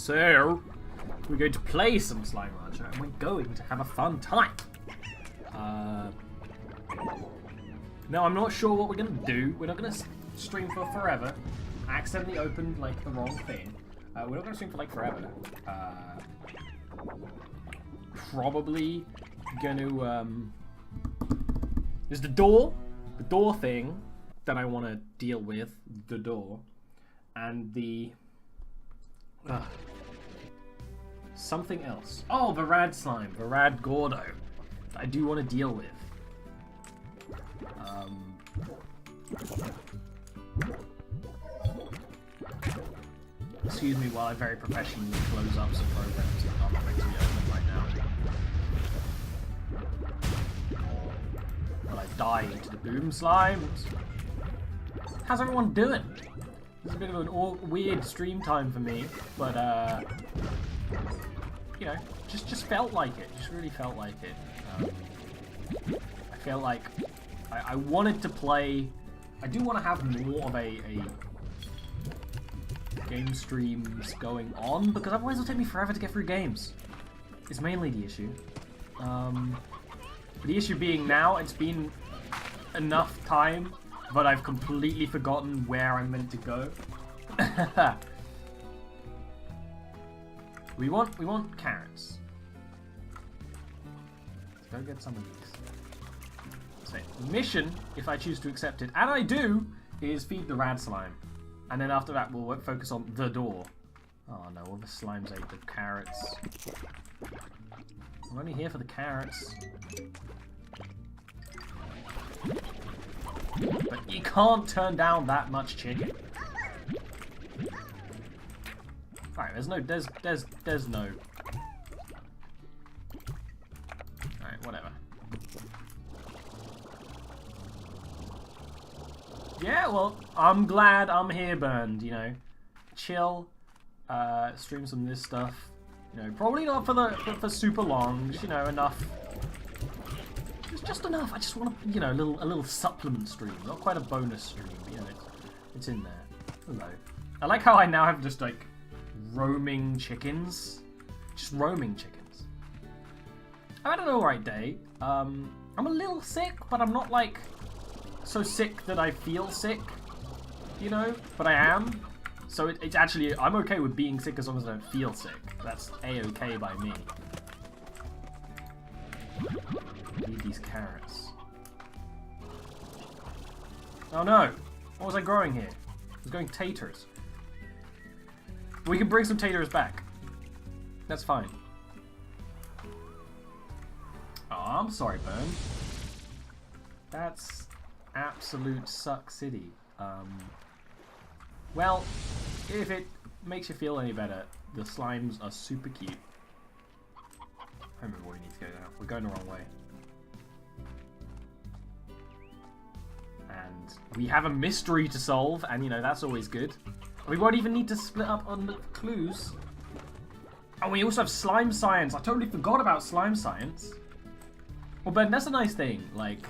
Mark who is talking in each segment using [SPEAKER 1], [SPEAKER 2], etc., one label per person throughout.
[SPEAKER 1] So, we're going to play some Slime Rancher, and we're going to have a fun time. No, I'm not sure what we're going to do. We're not going to stream for forever. I accidentally opened, like, the wrong thing. We're not going to stream for, like, forever. Probably going to, there's the door thing that I want to deal with, the door, and the, something else. Oh, the rad slime, the rad Gordo, that I do want to deal with. Excuse me while I very professionally close up some programs that aren't going to be open right now. But I die to the boom slimes. How's everyone doing? It's a bit of an weird stream time for me, but you know, just felt like it. Just really felt like it. I feel like I wanted to play. I do want to have more of a game streams going on, because otherwise it'll take me forever to get through games. It's mainly the issue. The issue being now it's been enough time, but I've completely forgotten where I'm meant to go. We want carrots. Let's go get some of these. So, the mission, if I choose to accept it, and I do, is feed the rad slime. And then after that, we'll focus on the door. Oh no, all the slimes ate the carrots. I'm only here for the carrots. But you can't turn down that much chicken. Alright, there's no. Alright, whatever. Yeah, well, I'm glad I'm here, Burned, you know. Chill, stream some of this stuff. You know, probably not for super long, just, you know, enough. Just enough. I just want to, you know, a little supplement stream. Not quite a bonus stream, but, you know, it's in there. Hello. I like how I now have just, like, roaming chickens. Just roaming chickens. I had an alright day. I'm a little sick, but I'm not, like, so sick that I feel sick, you know, but I am. So it's actually, I'm okay with being sick as long as I don't feel sick. That's a-okay by me. I need these carrots. Oh no! What was I growing here? I was growing taters. We can bring some taters back. That's fine. Oh, I'm sorry, Burn. That's absolute suck city. Well, if it makes you feel any better, the slimes are super cute. I remember where we need to go now. We're going the wrong way. And we have a mystery to solve, and you know, that's always good. We won't even need to split up on the clues. And we also have slime science. I totally forgot about slime science. Well, Ben, that's a nice thing. Like,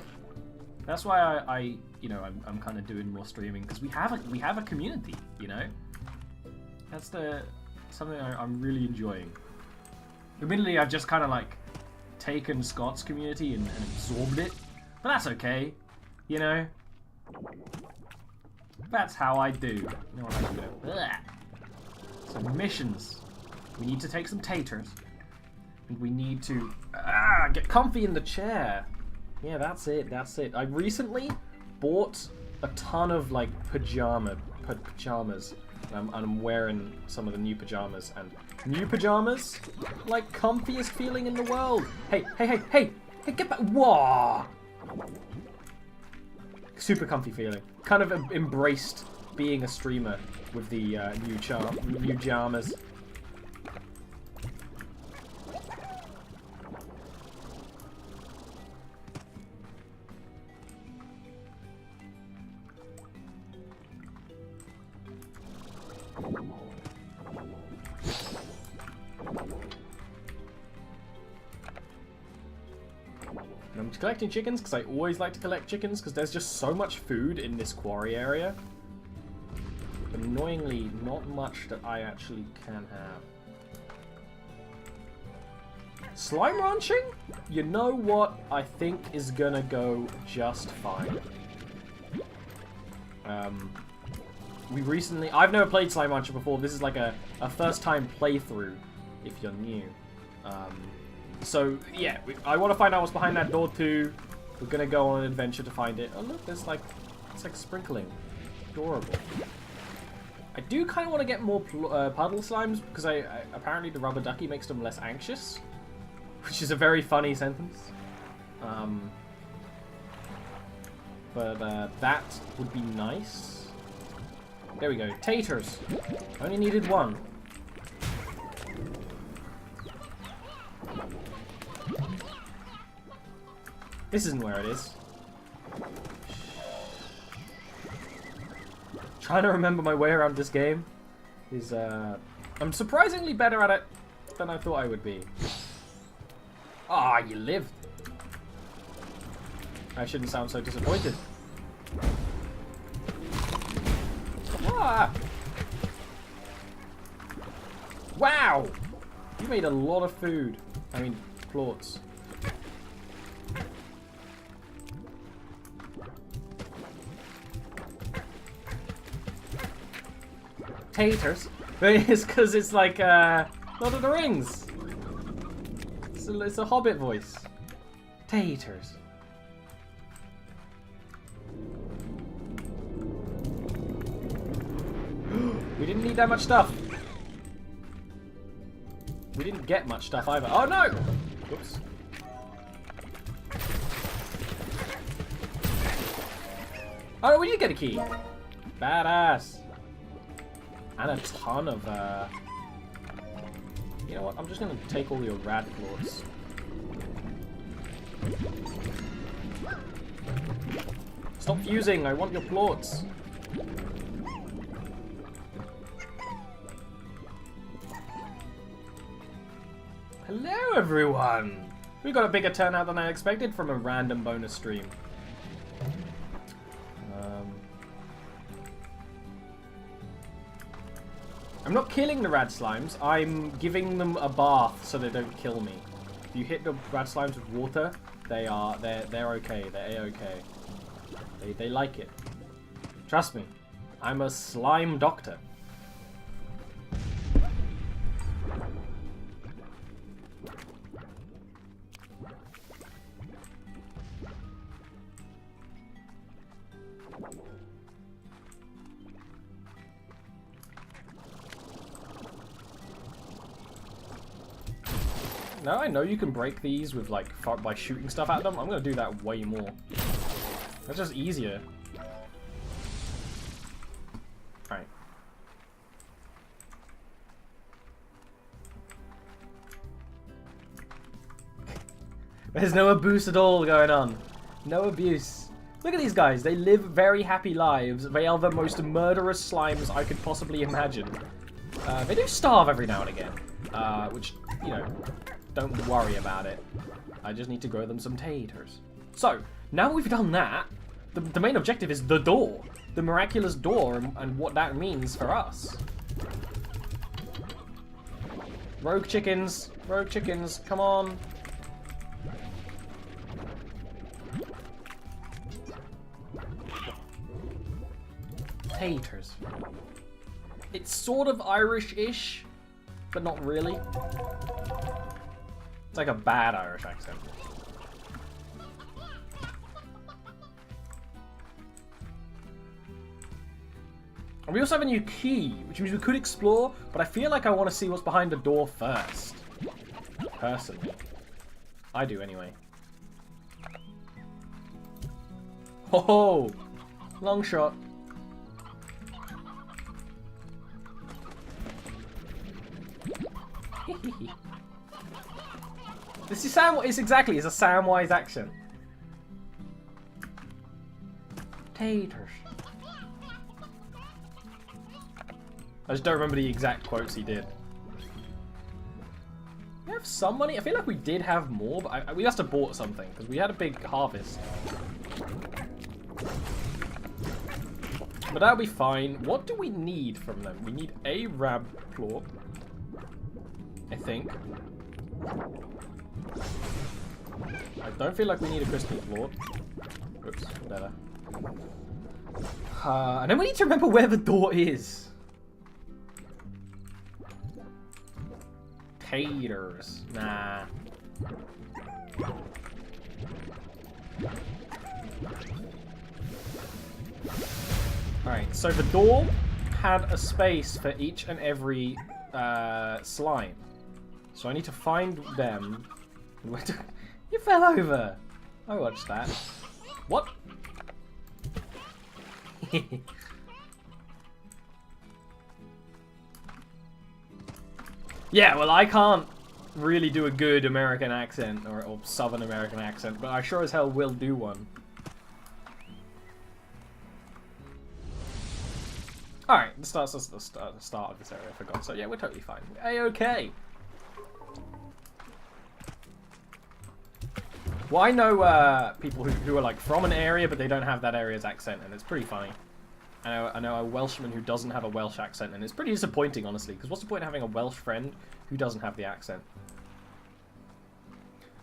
[SPEAKER 1] that's why I you know, I'm kind of doing more streaming, because we have a community, you know. That's something I'm really enjoying. Admittedly, I've just kind of like taken Scott's community and absorbed it, but that's okay, you know. That's how I do. You know what I do? Ugh. So missions. We need to take some taters, and we need to get comfy in the chair. Yeah, that's it. That's it. I recently bought a ton of like pajamas. And I'm wearing some of the new pajamas, and new pajamas, like comfiest feeling in the world. Hey, get back! Whoa! Super comfy feeling. Kind of embraced being a streamer with the new pajamas. I'm just collecting chickens because I always like to collect chickens because there's just so much food in this quarry area. But annoyingly not much that I actually can have. Slime ranching? You know what I think is gonna go just fine. I've never played Slime Rancher before. This is like a first time playthrough if you're new. So yeah, I want to find out what's behind that door too. We're gonna go on an adventure to find it. Oh look, there's like, it's like sprinkling. Adorable. I do kind of want to get more puddle slimes because apparently the rubber ducky makes them less anxious, which is a very funny sentence. But that would be nice. There we go. Taters. Only needed one. This isn't where it is. Trying to remember my way around this game is, I'm surprisingly better at it than I thought I would be. Ah, you lived. I shouldn't sound so disappointed. Ah. Wow! You made a lot of food. I mean, plorts. Taters? It's because it's like, Lord of the Rings. It's a Hobbit voice. Taters. We didn't need that much stuff. We didn't get much stuff either. Oh no! Whoops. Oh, we did get a key. Badass. And a ton of, you know what? I'm just gonna take all your rad claws. Stop fusing! I want your plorts. Hello, everyone! We got a bigger turnout than I expected from a random bonus stream. I'm not killing the rad slimes. I'm giving them a bath so they don't kill me. If you hit the rad slimes with water, they're okay. They're a-okay. They like it. Trust me. I'm a slime doctor. Now I know you can break these with like by shooting stuff at them. I'm gonna do that way more. That's just easier. Alright. There's no abuse at all going on. No abuse. Look at these guys. They live very happy lives. They are the most murderous slimes I could possibly imagine. They do starve every now and again. Which, you know, don't worry about it. I just need to grow them some taters. So, now we've done that, the main objective is the door. The miraculous door and what that means for us. Rogue chickens, come on. Taters. It's sort of Irish-ish, but not really. It's like a bad Irish accent. And we also have a new key, which means we could explore, but I feel like I want to see what's behind the door first. Personally. I do anyway. Ho-ho! Long shot. This is it's exactly, it's a Samwise accent. Taters. I just don't remember the exact quotes he did. We have some money? I feel like we did have more, but we must have bought something, because we had a big harvest. But that'll be fine. What do we need from them? We need a rab plort, I think. I don't feel like we need a crystal plort. Oops, whatever. And then we need to remember where the door is. Taters. Nah. Alright, so the door had a space for each and every slime. So I need to find them. You fell over! I watched that. What? Yeah, well, I can't really do a good American accent or Southern American accent, but I sure as hell will do one. Alright, the start of this area, I forgot. So yeah, we're totally fine. A-okay. Well, I know people who are like from an area, but they don't have that area's accent, and it's pretty funny. I know a Welshman who doesn't have a Welsh accent, and it's pretty disappointing, honestly, because what's the point of having a Welsh friend who doesn't have the accent?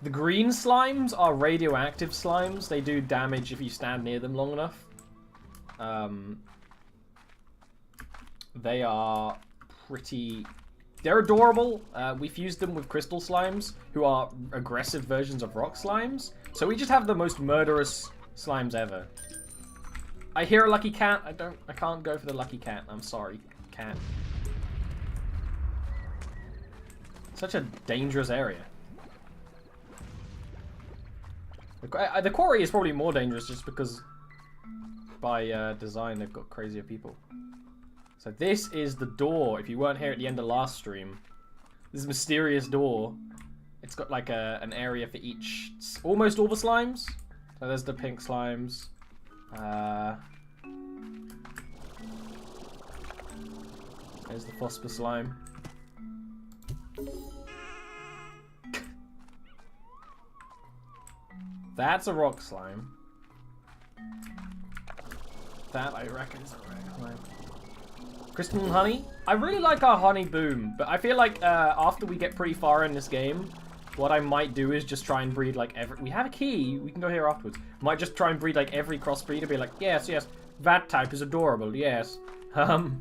[SPEAKER 1] The green slimes are radioactive slimes. They do damage if you stand near them long enough. They are pretty... They're adorable. We fused them with crystal slimes, who are aggressive versions of rock slimes. So we just have the most murderous slimes ever. I hear a lucky cat. I can't go for the lucky cat. I'm sorry, cat. Such a dangerous area. The quarry is probably more dangerous just because by design they've got crazier people. So this is the door. If you weren't here at the end of last stream, this mysterious door. It's got like an area for each, almost all the slimes. So there's the pink slimes. There's the phosphor slime. That's a rock slime. That, I reckon, is a rock slime. Crystal and honey? I really like our honey boom, but I feel like after we get pretty far in this game, what I might do is just try and breed like every... We have a key, we can go here afterwards. Might just try and breed like every crossbreed and be like, yes, yes, that type is adorable, yes. And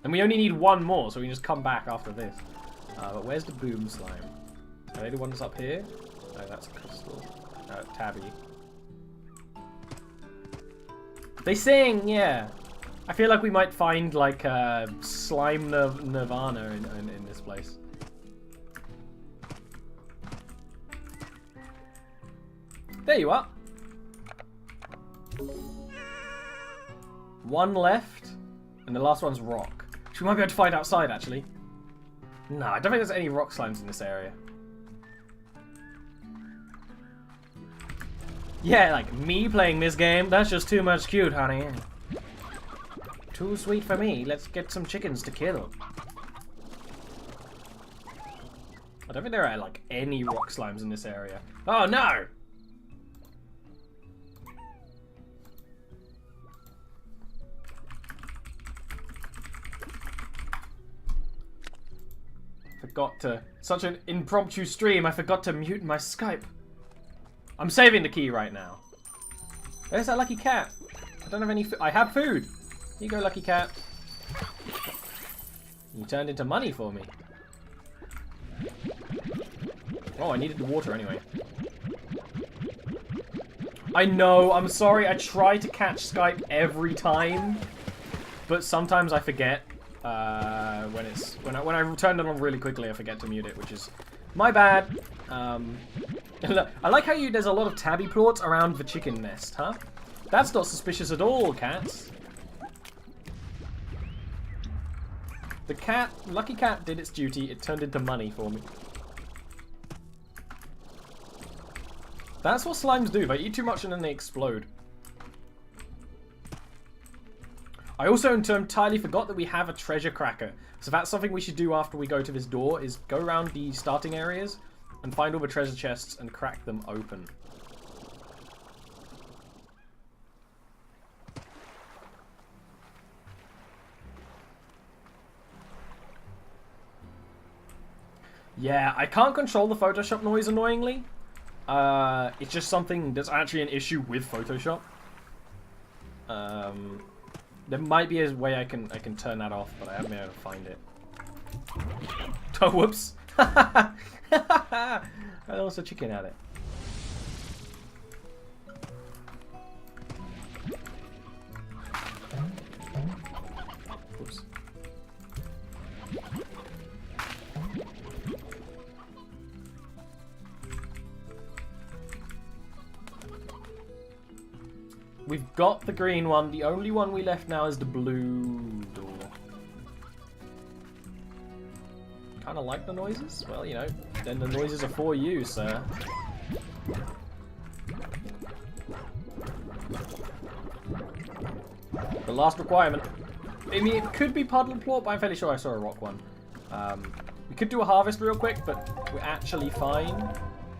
[SPEAKER 1] we only need one more, so we can just come back after this. But where's the boom slime? Are they the ones up here? No, that's crystal. Tabby. They sing, yeah. I feel like we might find like slime nirvana in this place. There you are. One left, and the last one's rock. Which we might be able to find outside, actually. No, I don't think there's any rock slimes in this area. Yeah, like, me playing this game, that's just too much cute, honey. Too sweet for me. Let's get some chickens to kill. I don't think there are, like, any rock slimes in this area. Oh, no! Forgot to... Such an impromptu stream, I forgot to mute my Skype. I'm saving the key right now. Where's that lucky cat? I don't have any food. I have food. Here you go, lucky cat. You turned into money for me. Oh, I needed the water anyway. I know, I'm sorry. I try to catch Skype every time, but sometimes I forget. When I turn it on really quickly, I forget to mute it, which is my bad. I like how there's a lot of tabby plots around the chicken nest, huh? That's not suspicious at all, cats. The lucky cat did its duty. It turned into money for me. That's what slimes do. They eat too much and then they explode. I also entirely forgot that we have a treasure cracker. So that's something we should do after we go to this door, is go around the starting areas and find all the treasure chests and crack them open. Yeah, I can't control the Photoshop noise, annoyingly. It's just something that's actually an issue with Photoshop. There might be a way I can turn that off, but I haven't been able to find it. Oh, whoops! I lost a chicken at it. Whoops. We've got the green one. The only one we left now is the blue door. Kind of like the noises? Well, you know, then the noises are for you, sir. The last requirement. I mean, it could be puddle and plort, but I'm fairly sure I saw a rock one. We could do a harvest real quick, but we're actually fine.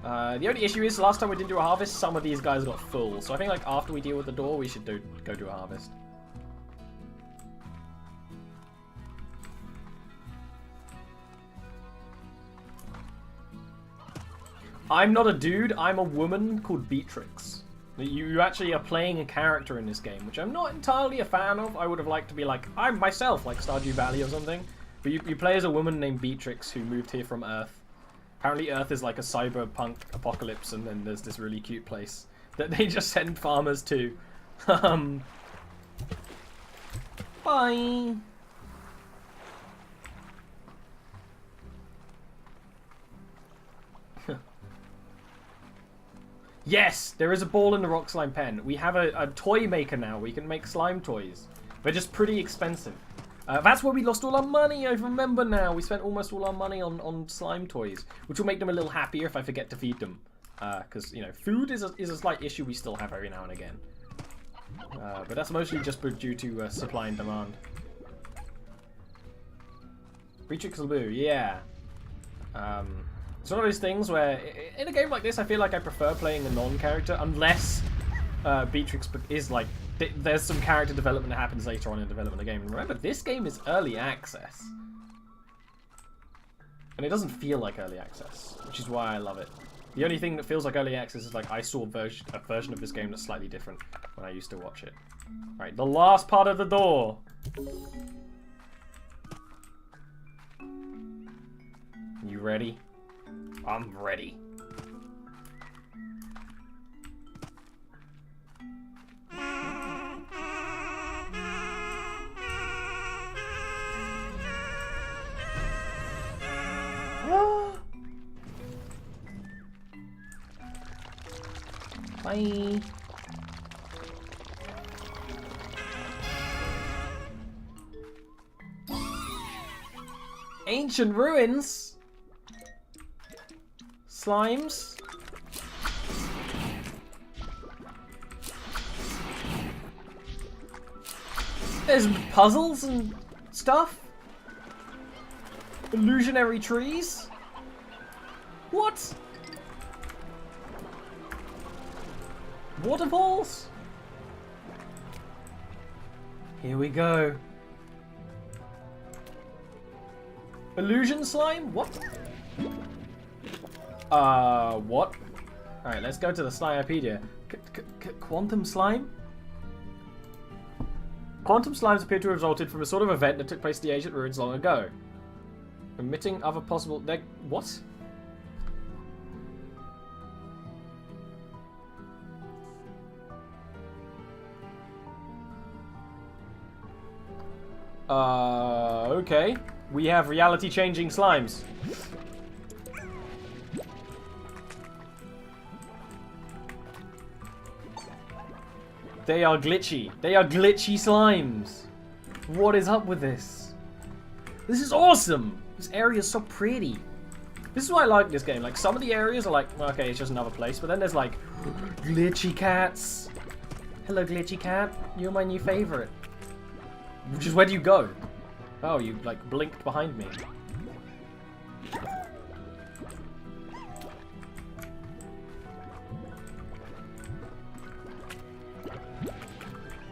[SPEAKER 1] The only issue is, last time we didn't do a harvest, some of these guys got full. So I think, like, after we deal with the door, we should go do a harvest. I'm not a dude, I'm a woman called Beatrix. You actually are playing a character in this game, which I'm not entirely a fan of. I would have liked to be like, I'm myself, like Stardew Valley or something. But you play as a woman named Beatrix who moved here from Earth. Apparently Earth is like a cyberpunk apocalypse, and then there's this really cute place that they just send farmers to. Bye! Yes! There is a ball in the rock slime pen. We have a toy maker now. We can make slime toys. They're just pretty expensive. That's where we lost all our money, I remember now. We spent almost all our money on slime toys, which will make them a little happier if I forget to feed them. Because, you know, food is a slight issue we still have every now and again. But that's mostly just due to supply and demand. Beatrix Laboo, yeah. It's one of those things where, in a game like this, I feel like I prefer playing a non-character, unless Beatrix is like, there's some character development that happens later on in the development of the game. And remember, this game is early access. And it doesn't feel like early access, which is why I love it. The only thing that feels like early access is like I saw a version of this game that's slightly different when I used to watch it. Right, the last part of the door. You ready? I'm ready. Bye. Ancient ruins? Slimes? There's puzzles and stuff? Illusionary trees? What? Waterfalls? Here we go. Illusion slime? What? What? Alright, let's go to the Slimepedia. Quantum slime? Quantum slimes appear to have resulted from a sort of event that took place at the ancient ruins long ago. Omitting other possible... What? Okay. We have reality-changing slimes. They are glitchy. They are glitchy slimes. What is up with this? This is awesome. This area is so pretty. This is why I like this game. Like, some of the areas are like, okay, it's just another place. But then there's like, glitchy cats. Hello, glitchy cat. You're my new favorite. Which is, where do you go? Oh, you, like, blinked behind me.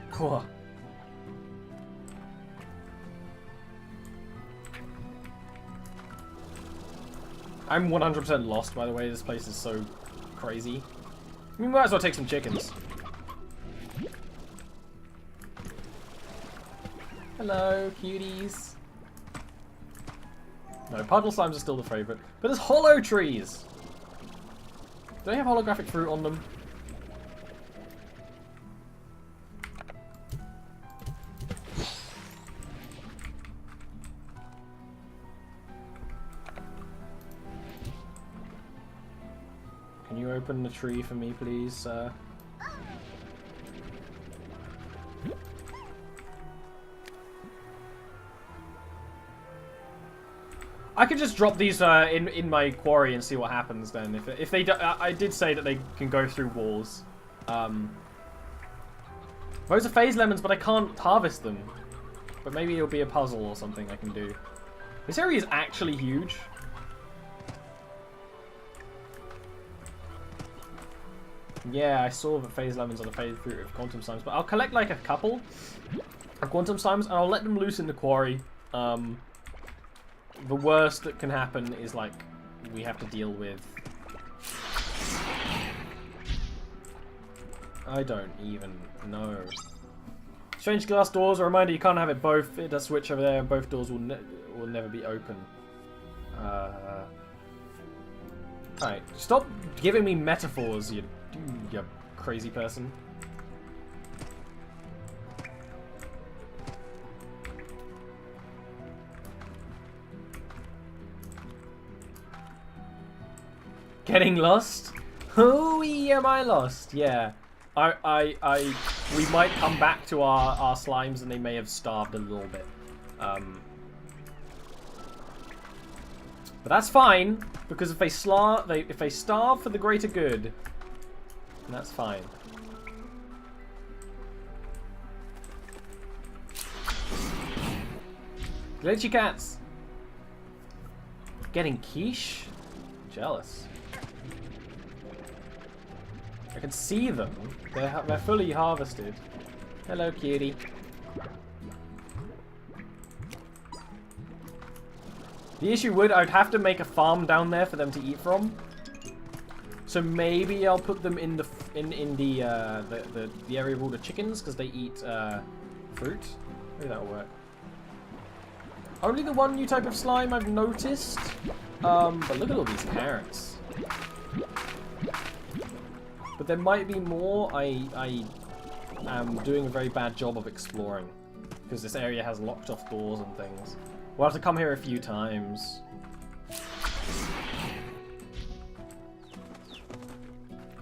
[SPEAKER 1] Cool. I'm 100% lost, by the way. This place is so crazy. We might as well take some chickens. Hello, cuties. No, puddle slimes are still the favourite. But there's hollow trees! Do they have holographic fruit on them? Can you open the tree for me, please, sir? I could just drop these in my quarry and see what happens then. If they do, I did say that they can go through walls. Those are phase lemons, but I can't harvest them. But maybe it'll be a puzzle or something I can do. This area is actually huge. Yeah, I saw that phase lemons are the favorite fruit of quantum slimes, but I'll collect like a couple of quantum slimes and I'll let them loose in the quarry. The worst that can happen is like we have to deal with. I don't even know. Strange glass doors. A reminder: you can't have it both. It does switch over there, and both doors will never be open. Alright, stop giving me metaphors, you crazy person. Getting lost? Oh, am I lost? Yeah. We might come back to our slimes and they may have starved a little bit. But that's fine, because if they starve for the greater good, then that's fine. Glitchy cats! Getting quiche? Jealous. I can see them. They're fully harvested. Hello, cutie. The issue I'd have to make a farm down there for them to eat from. So maybe I'll put them in the area of all the chickens because they eat fruit. Maybe that'll work. Only the one new type of slime I've noticed. But look at all these carrots. But there might be more. I am doing a very bad job of exploring because this area has locked off doors and things. We'll have to come here a few times.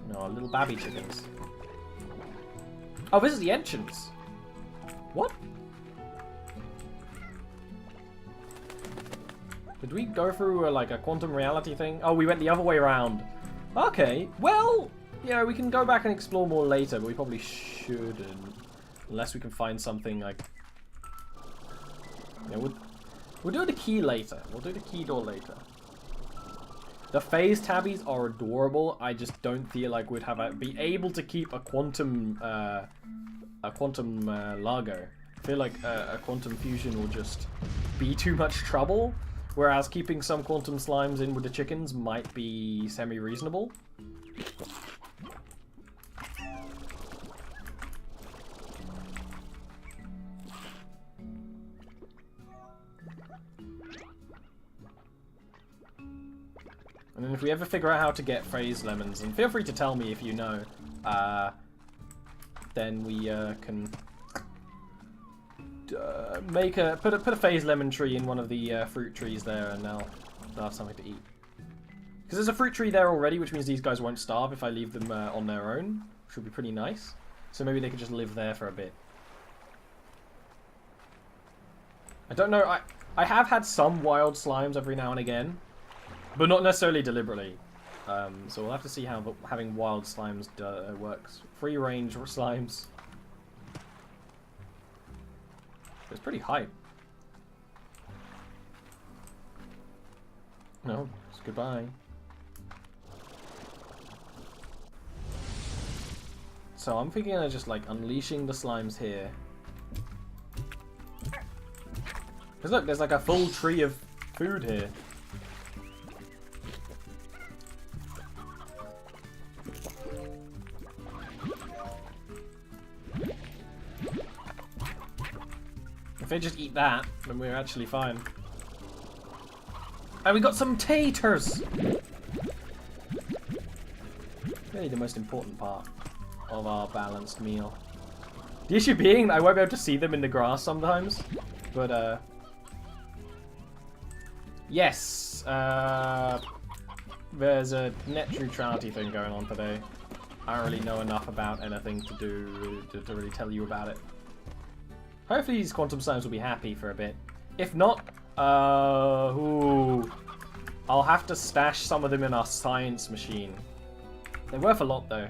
[SPEAKER 1] No, little babby chickens. Oh, this is the entrance. What? Did we go through like a quantum reality thing? Oh, we went the other way around. Okay, well, yeah, we can go back and explore more later, but we probably shouldn't. Unless we can find something like... Yeah, we'll do the key later. We'll do the key door later. The phase tabbies are adorable. I just don't feel like we'd be able to keep a quantum Largo. I feel like a quantum fusion will just be too much trouble. Whereas keeping some quantum slimes in with the chickens might be semi-reasonable. And then if we ever figure out how to get phase lemons, and feel free to tell me if you know, then we can put a phase lemon tree in one of the fruit trees there, and they'll have something to eat. Because there's a fruit tree there already, which means these guys won't starve if I leave them on their own, which would be pretty nice. So maybe they could just live there for a bit. I don't know. I have had some wild slimes every now and again. But not necessarily deliberately. So we'll have to see how having wild slimes works. Free range slimes. It's pretty hype. No, it's goodbye. So I'm thinking of just like unleashing the slimes here. Because look, there's like a full tree of food here.
[SPEAKER 2] they just eat that, then we're actually fine. And we got some taters! Really the most important part of our balanced meal. The issue being I won't be able to see them in the grass sometimes. But, yes, there's a net neutrality thing going on today. I don't really know enough about anything to do to really tell you about it. Hopefully these quantum slimes will be happy for a bit. If not, I'll have to stash some of them in our science machine. They're worth a lot though.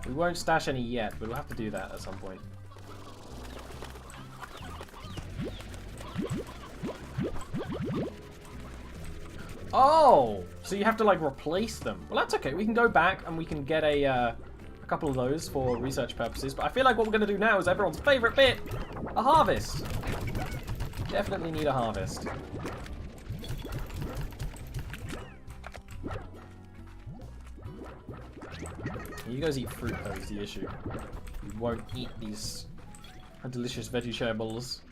[SPEAKER 2] We won't stash any yet, but we'll have to do that at some point. Oh! So you have to, like, replace them. Well, that's okay. We can go back and we can get a couple of those for research purposes. But I feel like what we're going to do now is everyone's favourite bit. A harvest. Definitely need a harvest. You guys eat fruit, though, is the issue. You won't eat these delicious vegetables.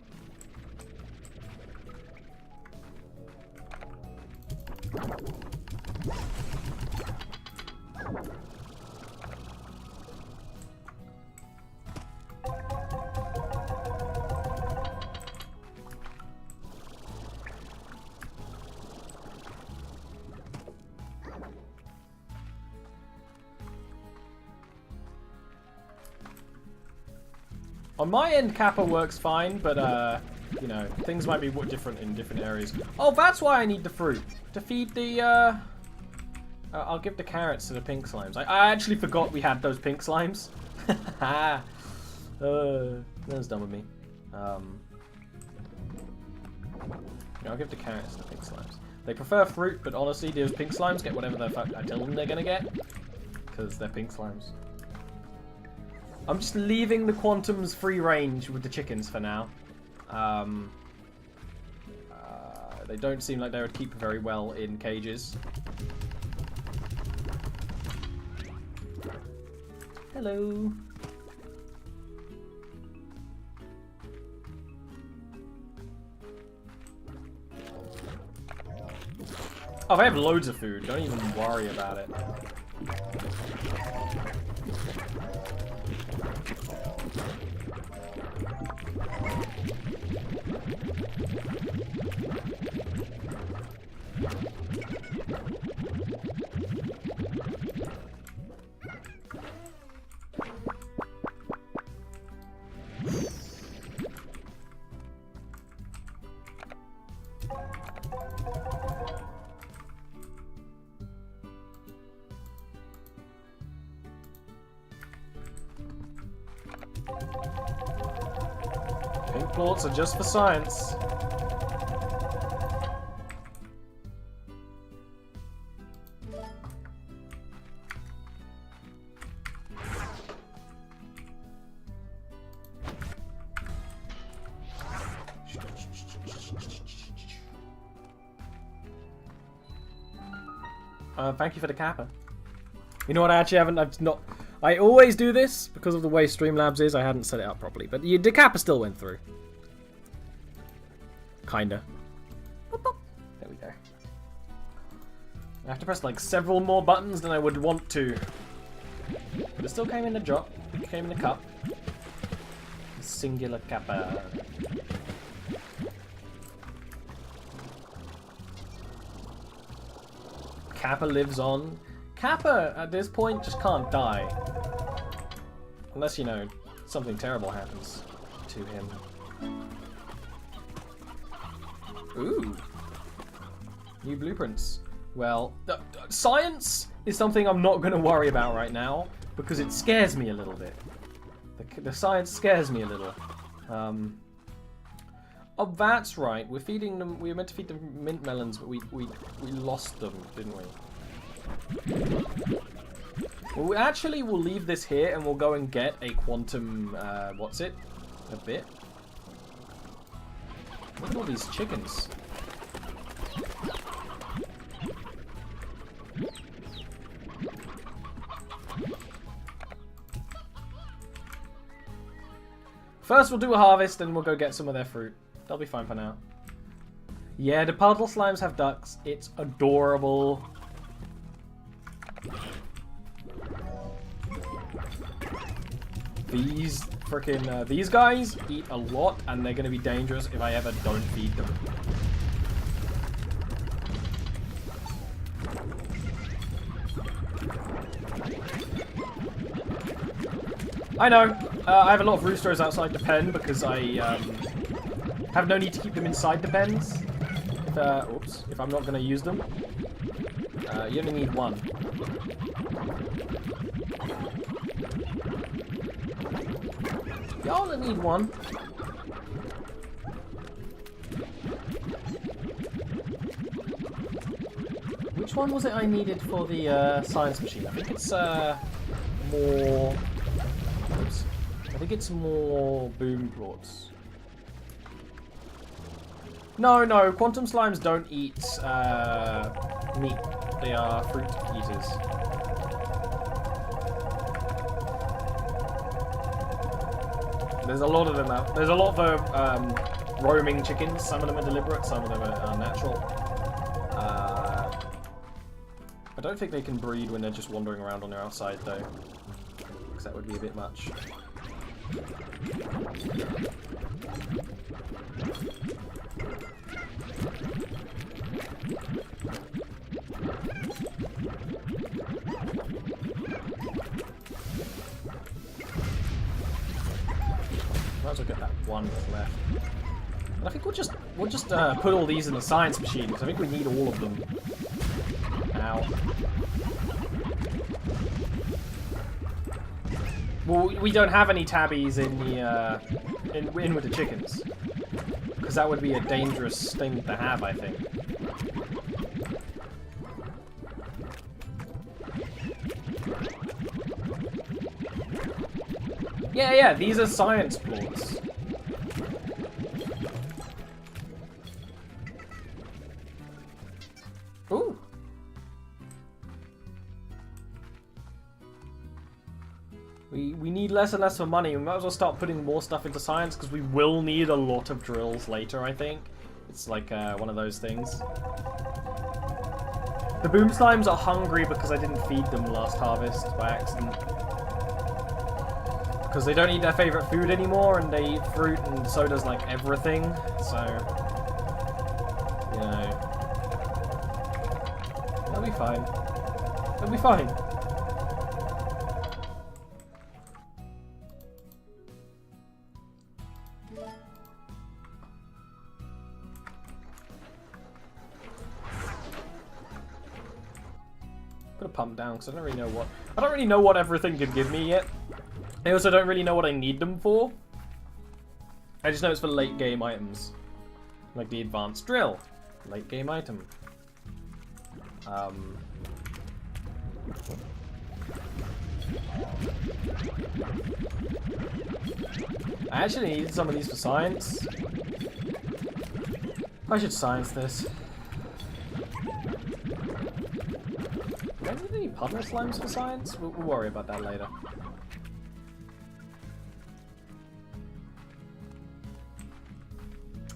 [SPEAKER 2] On my end, Kappa works fine, but, you know, things might be different in different areas. Oh, that's why I need the fruit. To feed the, I'll give the carrots to the pink slimes. I actually forgot we had those pink slimes. That was dumb of me. I'll give the carrots to the pink slimes. They prefer fruit, but honestly, those pink slimes get whatever the fuck I tell them they're gonna get. Because they're pink slimes. I'm just leaving the quantums free range with the chickens for now. They don't seem like they would keep very well in cages. Hello. Oh, they have loads of food. Don't even worry about it. Pink plorts are just for science. Thank you for the kappa. You know what? I actually haven't. I always do this because of the way Streamlabs is. I hadn't set it up properly, but the kappa still went through. Kinda. There we go. I have to press like several more buttons than I would want to, but it still came in the drop. It came in the cup. Singular kappa. Kappa lives on. Kappa, at this point, just can't die. Unless, you know, something terrible happens to him. Ooh. New blueprints. Well, science is something I'm not going to worry about right now, because it scares me a little bit. The science scares me a little. Oh, that's right. We're feeding them. We were meant to feed them mint melons, but we lost them, didn't we? Well, we actually will leave this here, and we'll go and get a quantum. What's it? A bit. Look at all these chickens. First we'll do a harvest, and we'll go get some of their fruit. They'll be fine for now. Yeah, the puddle slimes have ducks. It's adorable. These freaking these guys eat a lot, and they're gonna be dangerous if I ever don't feed them. I know. I have a lot of roosters outside the pen because I have no need to keep them inside the pens. Oops, if I'm not going to use them. You only need one. You only need one. Which one was it I needed for the science machine? I think it's more... Oops. I think it's more boom plorts. No, quantum slimes don't eat meat. They are fruit eaters. There's a lot of them out. There's a lot of roaming chickens. Some of them are deliberate, some of them are natural. I don't think they can breed when they're just wandering around on the outside, though. Because that would be a bit much. Might as well get that one that's left. And I think we'll just put all these in the science machine because I think we need all of them. Ow. Well, we don't have any tabbies in the in with the chickens because that would be a dangerous thing to have, I think. Yeah, these are science plorts. Ooh. We need less and less for money. We might as well start putting more stuff into science because we will need a lot of drills later, I think. It's like one of those things. The boom slimes are hungry because I didn't feed them last harvest by accident. Because they don't eat their favorite food anymore, and they eat fruit, and so does, like, everything. So, you know. They'll be fine. They'll be fine. I'm gonna pump down, because I don't really know what everything can give me yet. I also don't really know what I need them for. I just know it's for late game items. Like the advanced drill. Late game item. I actually need some of these for science. I should science this. Do I need any puddle slimes for science? We'll worry about that later.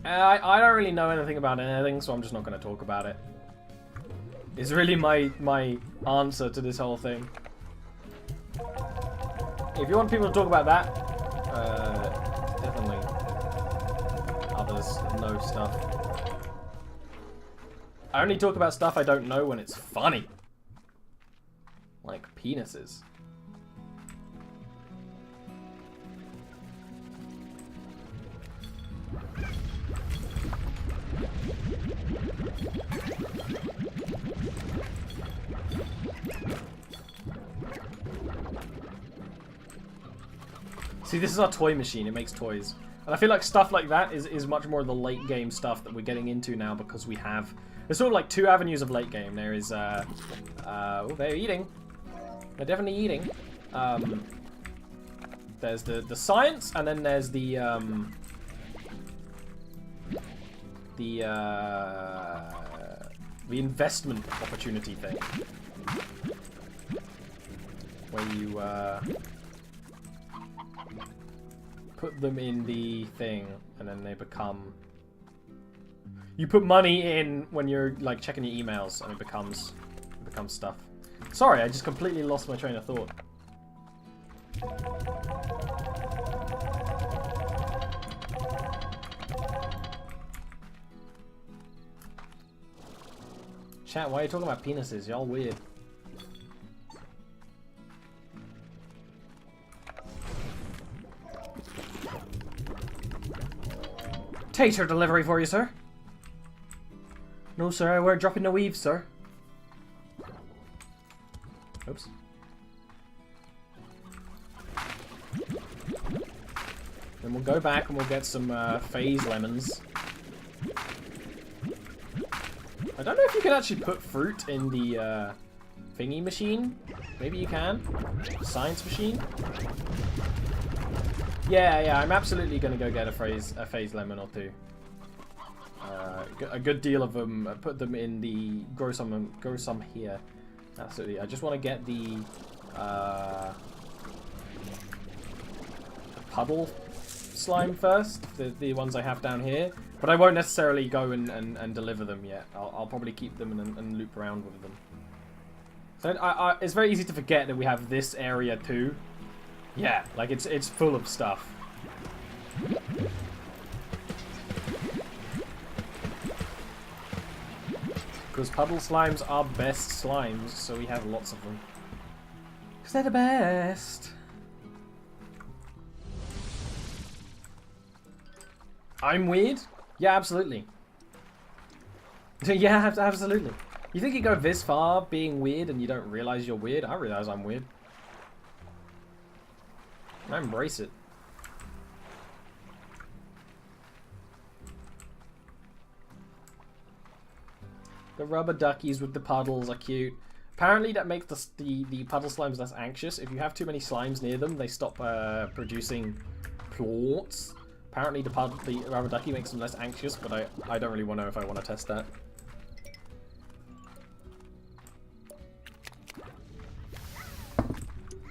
[SPEAKER 2] I don't really know anything about anything, so I'm just not going to talk about it. It's really my answer to this whole thing. If you want people to talk about that, definitely others know stuff. I only talk about stuff I don't know when it's funny. Like penises. See, this is our toy machine. It makes toys. And I feel like stuff like that is much more the late game stuff that we're getting into now because we have... There's sort of like two avenues of late game. There is, oh, they're eating. They're definitely eating. There's the science, and then there's the investment opportunity thing. Where you, put them in the thing, and then they become... You put money in when you're like checking your emails, and it becomes stuff. Sorry, I just completely lost my train of thought. Chat, why are you talking about penises? Y'all weird. Tater delivery for you, sir. No, sir, we're dropping the weave, sir. Oops. Then we'll go back and we'll get some phase lemons. I don't know if you can actually put fruit in the thingy machine. Maybe you can. Science machine. Yeah, I'm absolutely gonna go get a phase lemon or two. A good deal of them. Put them in the grow some here. Absolutely. I just want to get the puddle slime first. The ones I have down here. But I won't necessarily go and deliver them yet. I'll probably keep them and loop around with them. So it's very easy to forget that we have this area too. Yeah, like it's full of stuff. Because puddle slimes are best slimes, so we have lots of them. Because they're the best. I'm weird? Yeah, absolutely. Yeah, absolutely. You think you go this far being weird and you don't realize you're weird? I realize I'm weird. I embrace it. The rubber duckies with the puddles are cute. Apparently that makes the puddle slimes less anxious. If you have too many slimes near them, they stop producing plorts. Apparently the rubber ducky makes them less anxious, but I don't really want to know if I want to test that.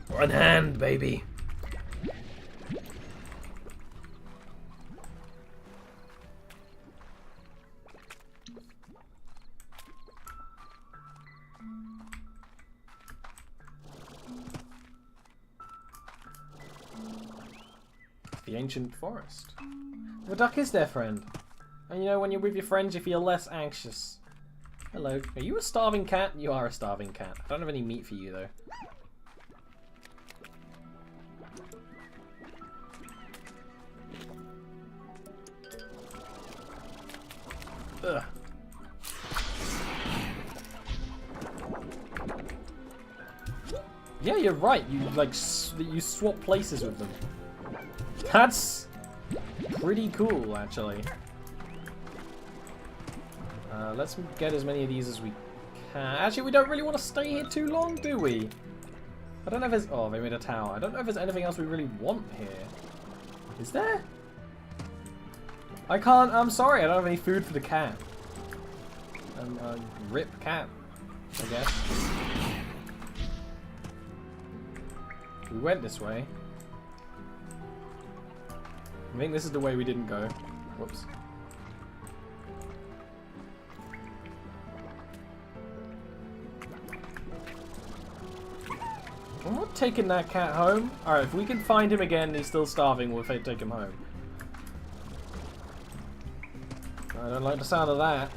[SPEAKER 2] One hand, baby. The ancient forest. The duck is their friend. And you know, when you're with your friends, you feel less anxious. Hello. Are you a starving cat? You are a starving cat. I don't have any meat for you, though. Ugh. Yeah, you're right. You, like, you swap places with them. That's pretty cool, actually. Let's get as many of these as we can. Actually, we don't really want to stay here too long, do we? I don't know if there's... Oh, they made a tower. I don't know if there's anything else we really want here. Is there? I can't... I'm sorry, I don't have any food for the cat. Rip cat, I guess. We went this way. I think this is the way we didn't go. Whoops. I'm not taking that cat home. Alright, if we can find him again and he's still starving, we'll take him home. I don't like the sound of that.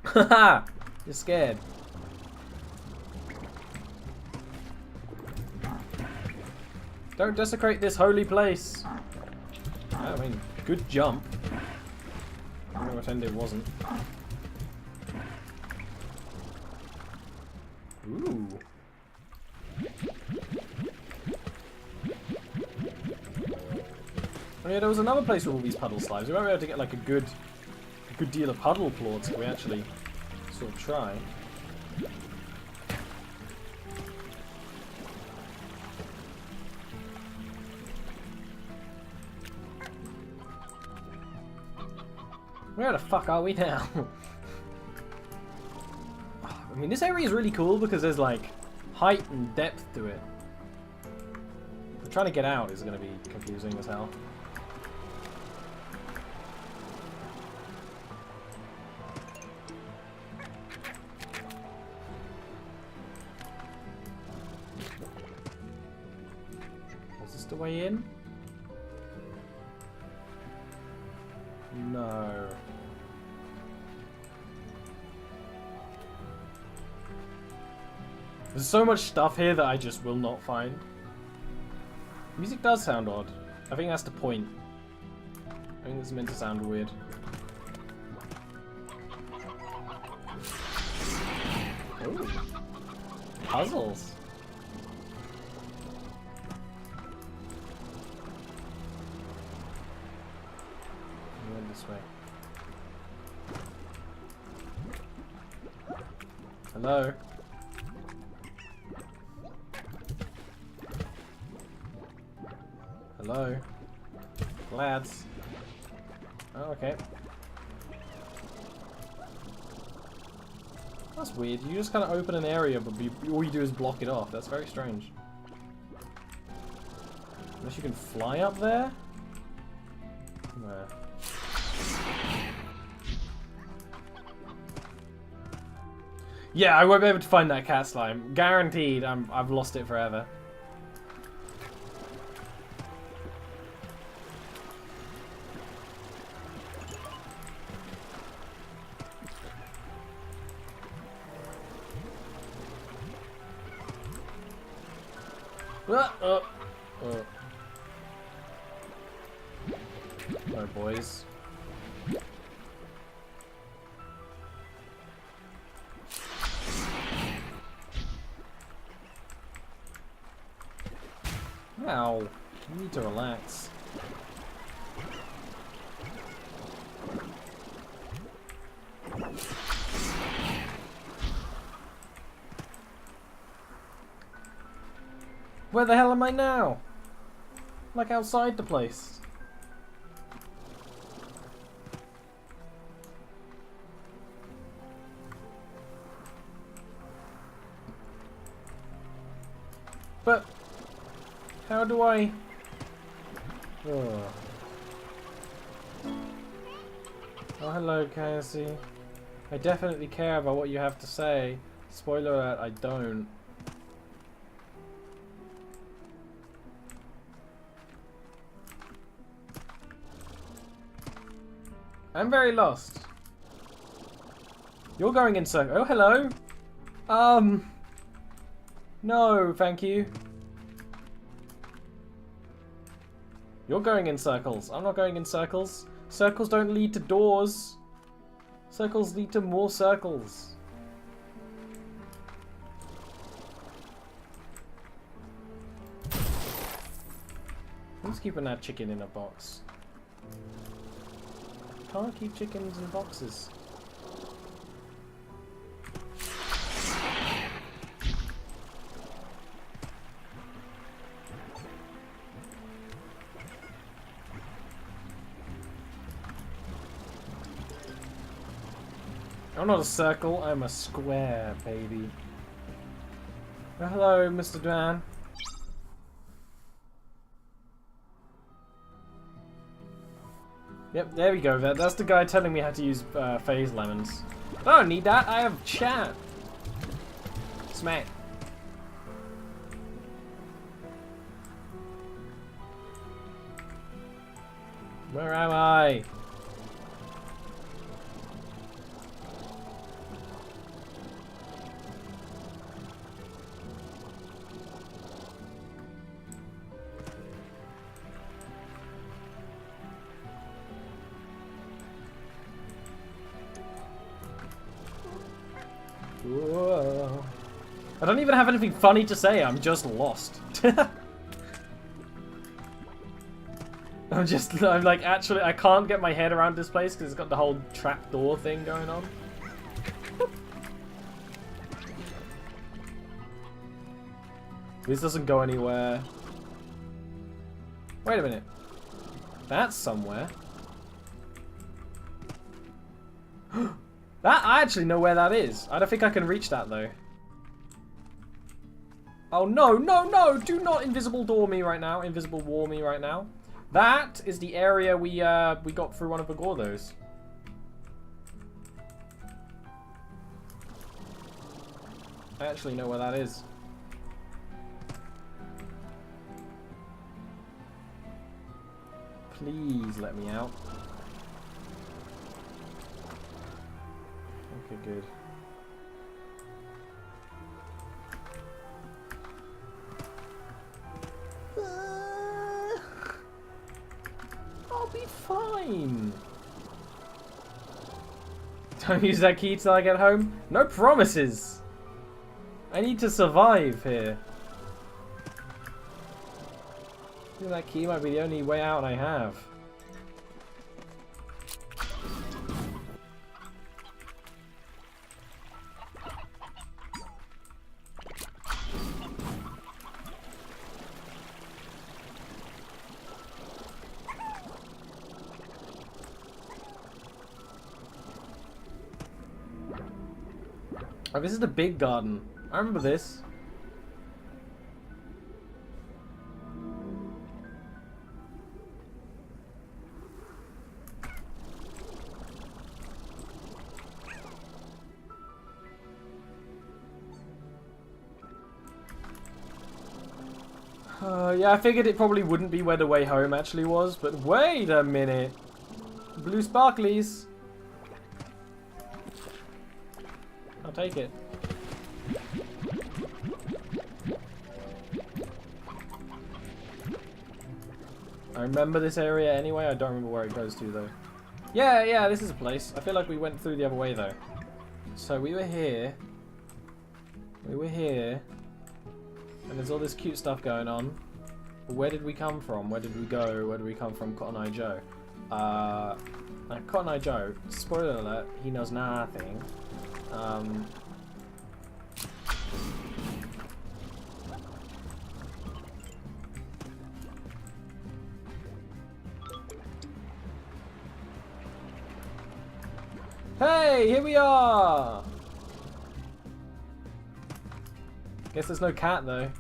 [SPEAKER 2] Haha! You're scared. Don't desecrate this holy place. I mean, good jump. I'm gonna pretend it wasn't. Ooh. Oh yeah, there was another place with all these puddle slimes. We might be able to get like a good deal of puddle plorts if we actually sort of try. Where the fuck are we now? I mean, this area is really cool because there's like height and depth to it. But trying to get out is going to be confusing as hell. Is this the way in? No. There's so much stuff here that I just will not find. Music does sound odd. I think that's the point. I think it's meant to sound weird. Ooh. Puzzles. I went this way. Hello? Hello? Lads? Oh, okay. That's weird. You just kind of open an area, but all you do is block it off. That's very strange. Unless you can fly up there? Where? Yeah, I won't be able to find that cat slime. Guaranteed, I've lost it forever. Oh, boys. Ow. You need to relax. Where the hell am I now? Like outside the place. But how do I... Oh, hello, Cassie. I definitely care about what you have to say. Spoiler alert, I don't. I'm very lost. You're going in circles. Oh, hello. No, thank you. You're going in circles. I'm not going in circles. Circles don't lead to doors. Circles lead to more circles. Who's keeping that chicken in a box? Can't keep chickens in boxes. I'm not a circle, I'm a square, baby. Oh, hello, Mr. Dan. Yep, there we go. That's the guy telling me how to use phase lemons. I don't need that, I have chat. Smack. Where am I? Whoa. I don't even have anything funny to say, I'm just lost. I'm like, actually, I can't get my head around this place because it's got the whole trapdoor thing going on. This doesn't go anywhere. Wait a minute. That's somewhere. I actually know where that is. I don't think I can reach that though. Oh no, no, no! Do not invisible door me right now. Invisible wall me right now. That is the area we got through one of the Gordos. I actually know where that is. Please let me out. Okay, good. I'll be fine. Don't use that key till I get home. No promises. I need to survive here. I think that key might be the only way out I have. Oh, this is the big garden. I remember this. Yeah, I figured it probably wouldn't be where the way home actually was, but wait a minute. Blue sparklies. I'll take it. I remember this area anyway, I don't remember where it goes to though. Yeah, this is a place. I feel like we went through the other way though. So we were here. We were here. And there's all this cute stuff going on. But where did we come from? Where did we go? Where did we come from? Cotton Eye Joe. Cotton Eye Joe, spoiler alert, he knows nothing. Hey, here we are! Guess there's no cat though.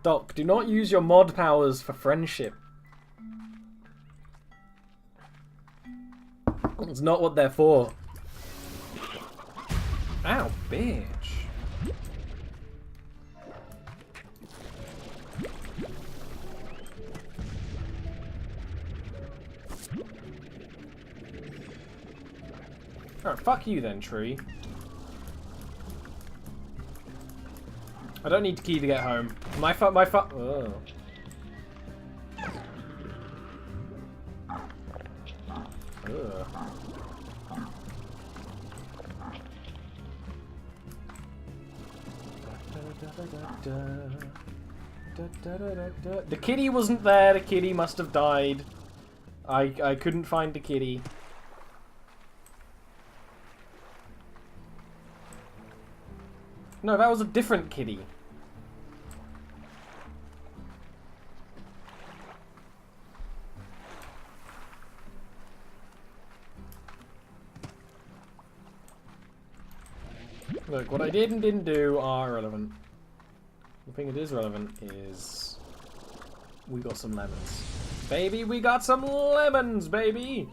[SPEAKER 2] Doc, do not use your mod powers for friendship. It's not what they're for. Ow, bitch. Alright, fuck you then, tree. I don't need the key to get home. My fu- oh. Ugh. The kitty wasn't there, the kitty must have died. I couldn't find the kitty. No, that was a different kitty. Look, what I did and didn't do are irrelevant. The thing that is relevant is we got some lemons. Baby, we got some lemons, baby!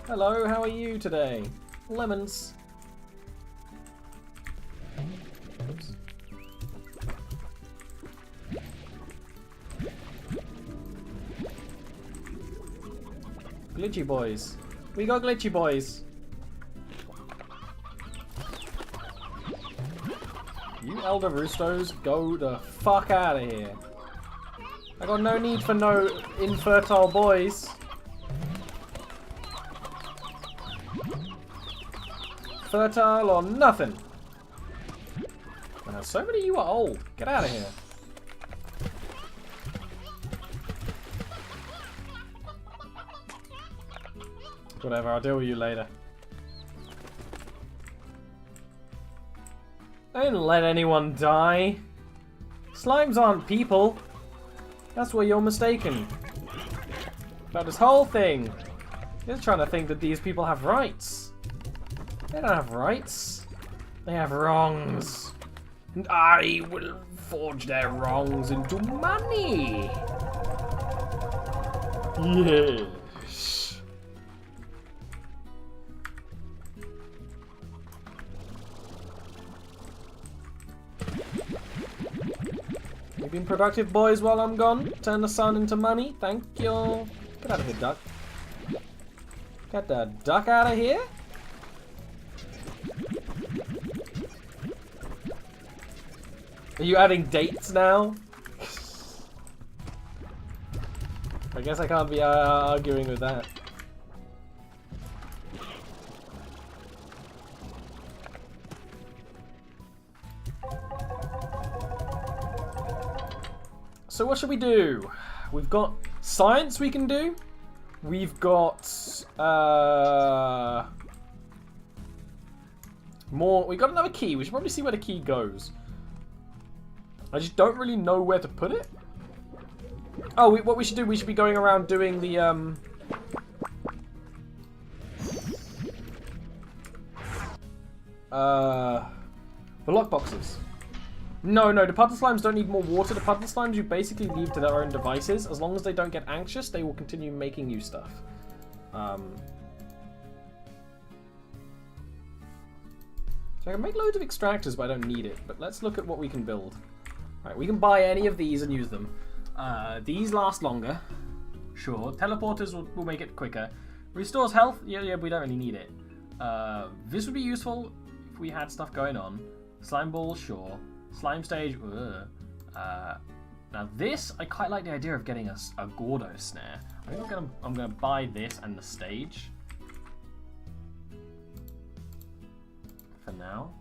[SPEAKER 2] Hello, how are you today? Lemons. Oops. Glitchy boys. We got glitchy boys. You elder roostos, go the fuck out of here. I got no need for no infertile boys. Fertile or nothing. Now, so many of you are old. Get out of here. Whatever, I'll deal with you later. I didn't let anyone die. Slimes aren't people. That's where you're mistaken. About this whole thing. You're trying to think that these people have rights. They don't have rights. They have wrongs. And I will forge their wrongs into money. Yes. You've been productive, boys, while I'm gone. Turn the sun into money. Thank you. Get out of here, duck. Get the duck out of here. Are you adding dates now? I guess I can't be arguing with that. So what should we do? We've got science we can do. We've got more. We got another key. We should probably see where the key goes. I just don't really know where to put it. Oh, what we should do? We should be going around doing the lockboxes. No, the puddle slimes don't need more water. The puddle slimes you basically leave to their own devices. As long as they don't get anxious, they will continue making you stuff. So I can make loads of extractors, but I don't need it. But let's look at what we can build. Right, we can buy any of these and use them. These last longer. Sure. Teleporters will make it quicker. Restores health. Yeah, we don't really need it. This would be useful if we had stuff going on. Slime ball, sure. Slime stage, now this, I quite like the idea of getting a Gordo snare. I think I'm gonna buy this and the stage. For now.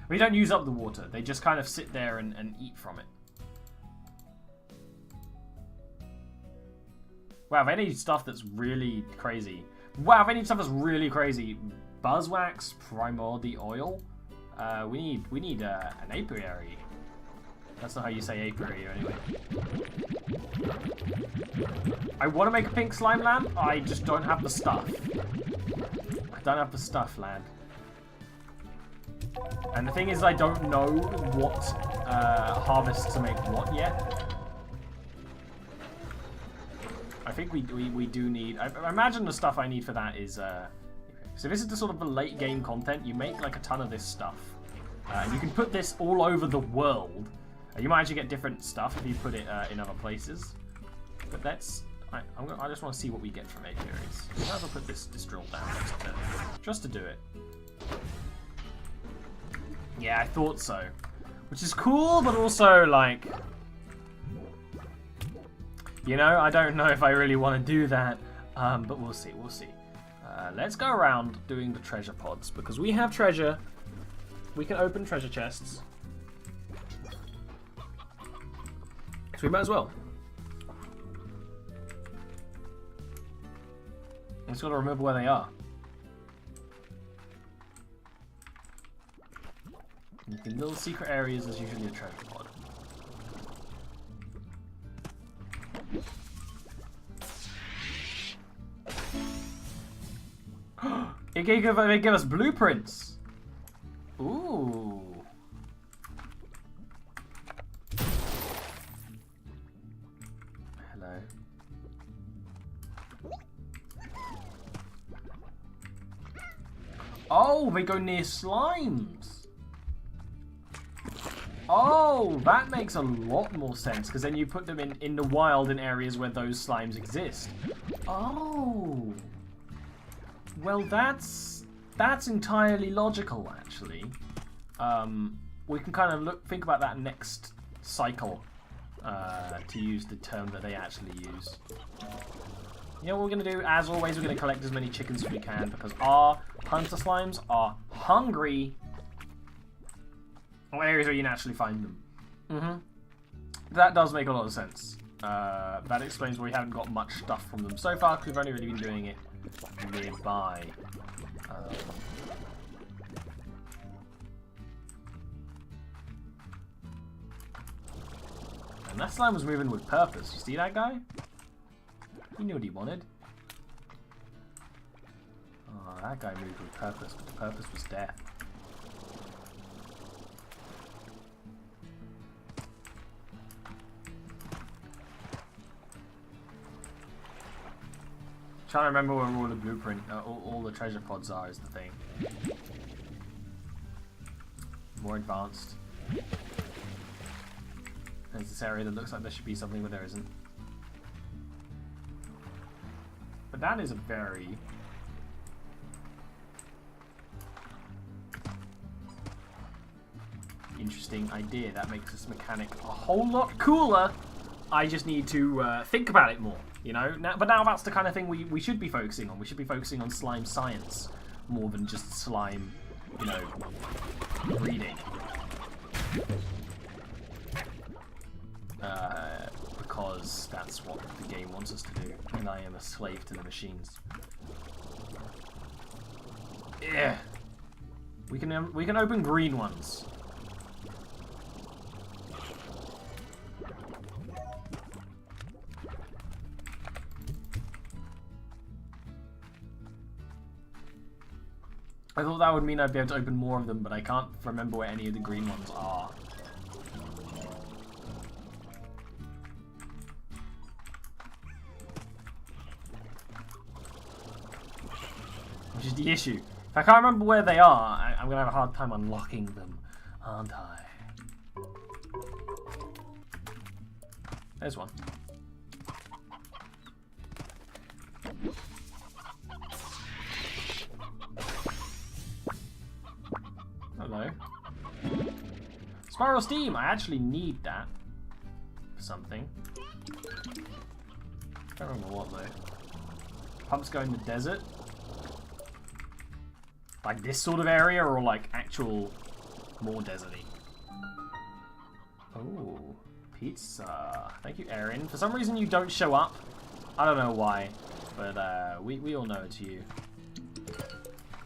[SPEAKER 2] We don't use up the water, they just kind of sit there and eat from it. Wow, if I need stuff that's really crazy. Wow, if I need stuff that's really crazy. Buzzwax, Primordial Oil. We need an apiary. That's not how you say apiary anyway. I want to make a pink slime land. I just don't have the stuff. I don't have the stuff, lad. And the thing is, I don't know what harvests to make what yet. I think we do need. I imagine the stuff I need for that is. So this is the sort of the late game content. You make like a ton of this stuff. You can put this all over the world. You might actually get different stuff if you put it in other places. But that's... I just want to see what we get from apiaries. I might as well put this drill down just to do it. Yeah, I thought so. Which is cool, but also like... You know, I don't know if I really want to do that. But we'll see, we'll see. Let's go around doing the treasure pods, because we have treasure. We can open treasure chests. So we might as well. I just got to remember where they are. The little secret areas is usually a treasure pod. It gave us blueprints. Ooh. Hello. Oh, they go near slimes. Oh, that makes a lot more sense, because then you put them in the wild in areas where those slimes exist. Oh. Well, that's entirely logical, actually. We can kind of think about that next cycle, to use the term that they actually use. You know what we're going to do? As always, we're going to collect as many chickens as we can, because our hunter slimes are hungry. Or areas where you naturally find them. That does make a lot of sense. That explains why we haven't got much stuff from them so far, because we've only really been doing it nearby.
[SPEAKER 1] And that slime was moving with purpose. You see that guy? He knew what he wanted. Oh, that guy moved with purpose, but the purpose was death. Trying to remember where all the blueprint, all the treasure pods are is the thing. More advanced. There's this area that looks like there should be something, but there isn't. But that is a very... interesting idea. That makes this mechanic a whole lot cooler. I just need to think about it more. You know, but now that's the kind of thing we should be focusing on. We should be focusing on slime science more than just slime, you know, breeding. Because that's what the game wants us to do, and I am a slave to the machines. Yeah, we can open green ones. I thought that would mean I'd be able to open more of them, but I can't remember where any of the green ones are. Which is the issue. If I can't remember where they are, I'm going to have a hard time unlocking them, aren't I? There's one. Hello. Spiral Steam! I actually need that for something. I don't remember what though. Pumps go in the desert? Like this sort of area, or like actual more deserty? Oh, pizza. Thank you, Erin. For some reason you don't show up. I don't know why, but we all know it's you.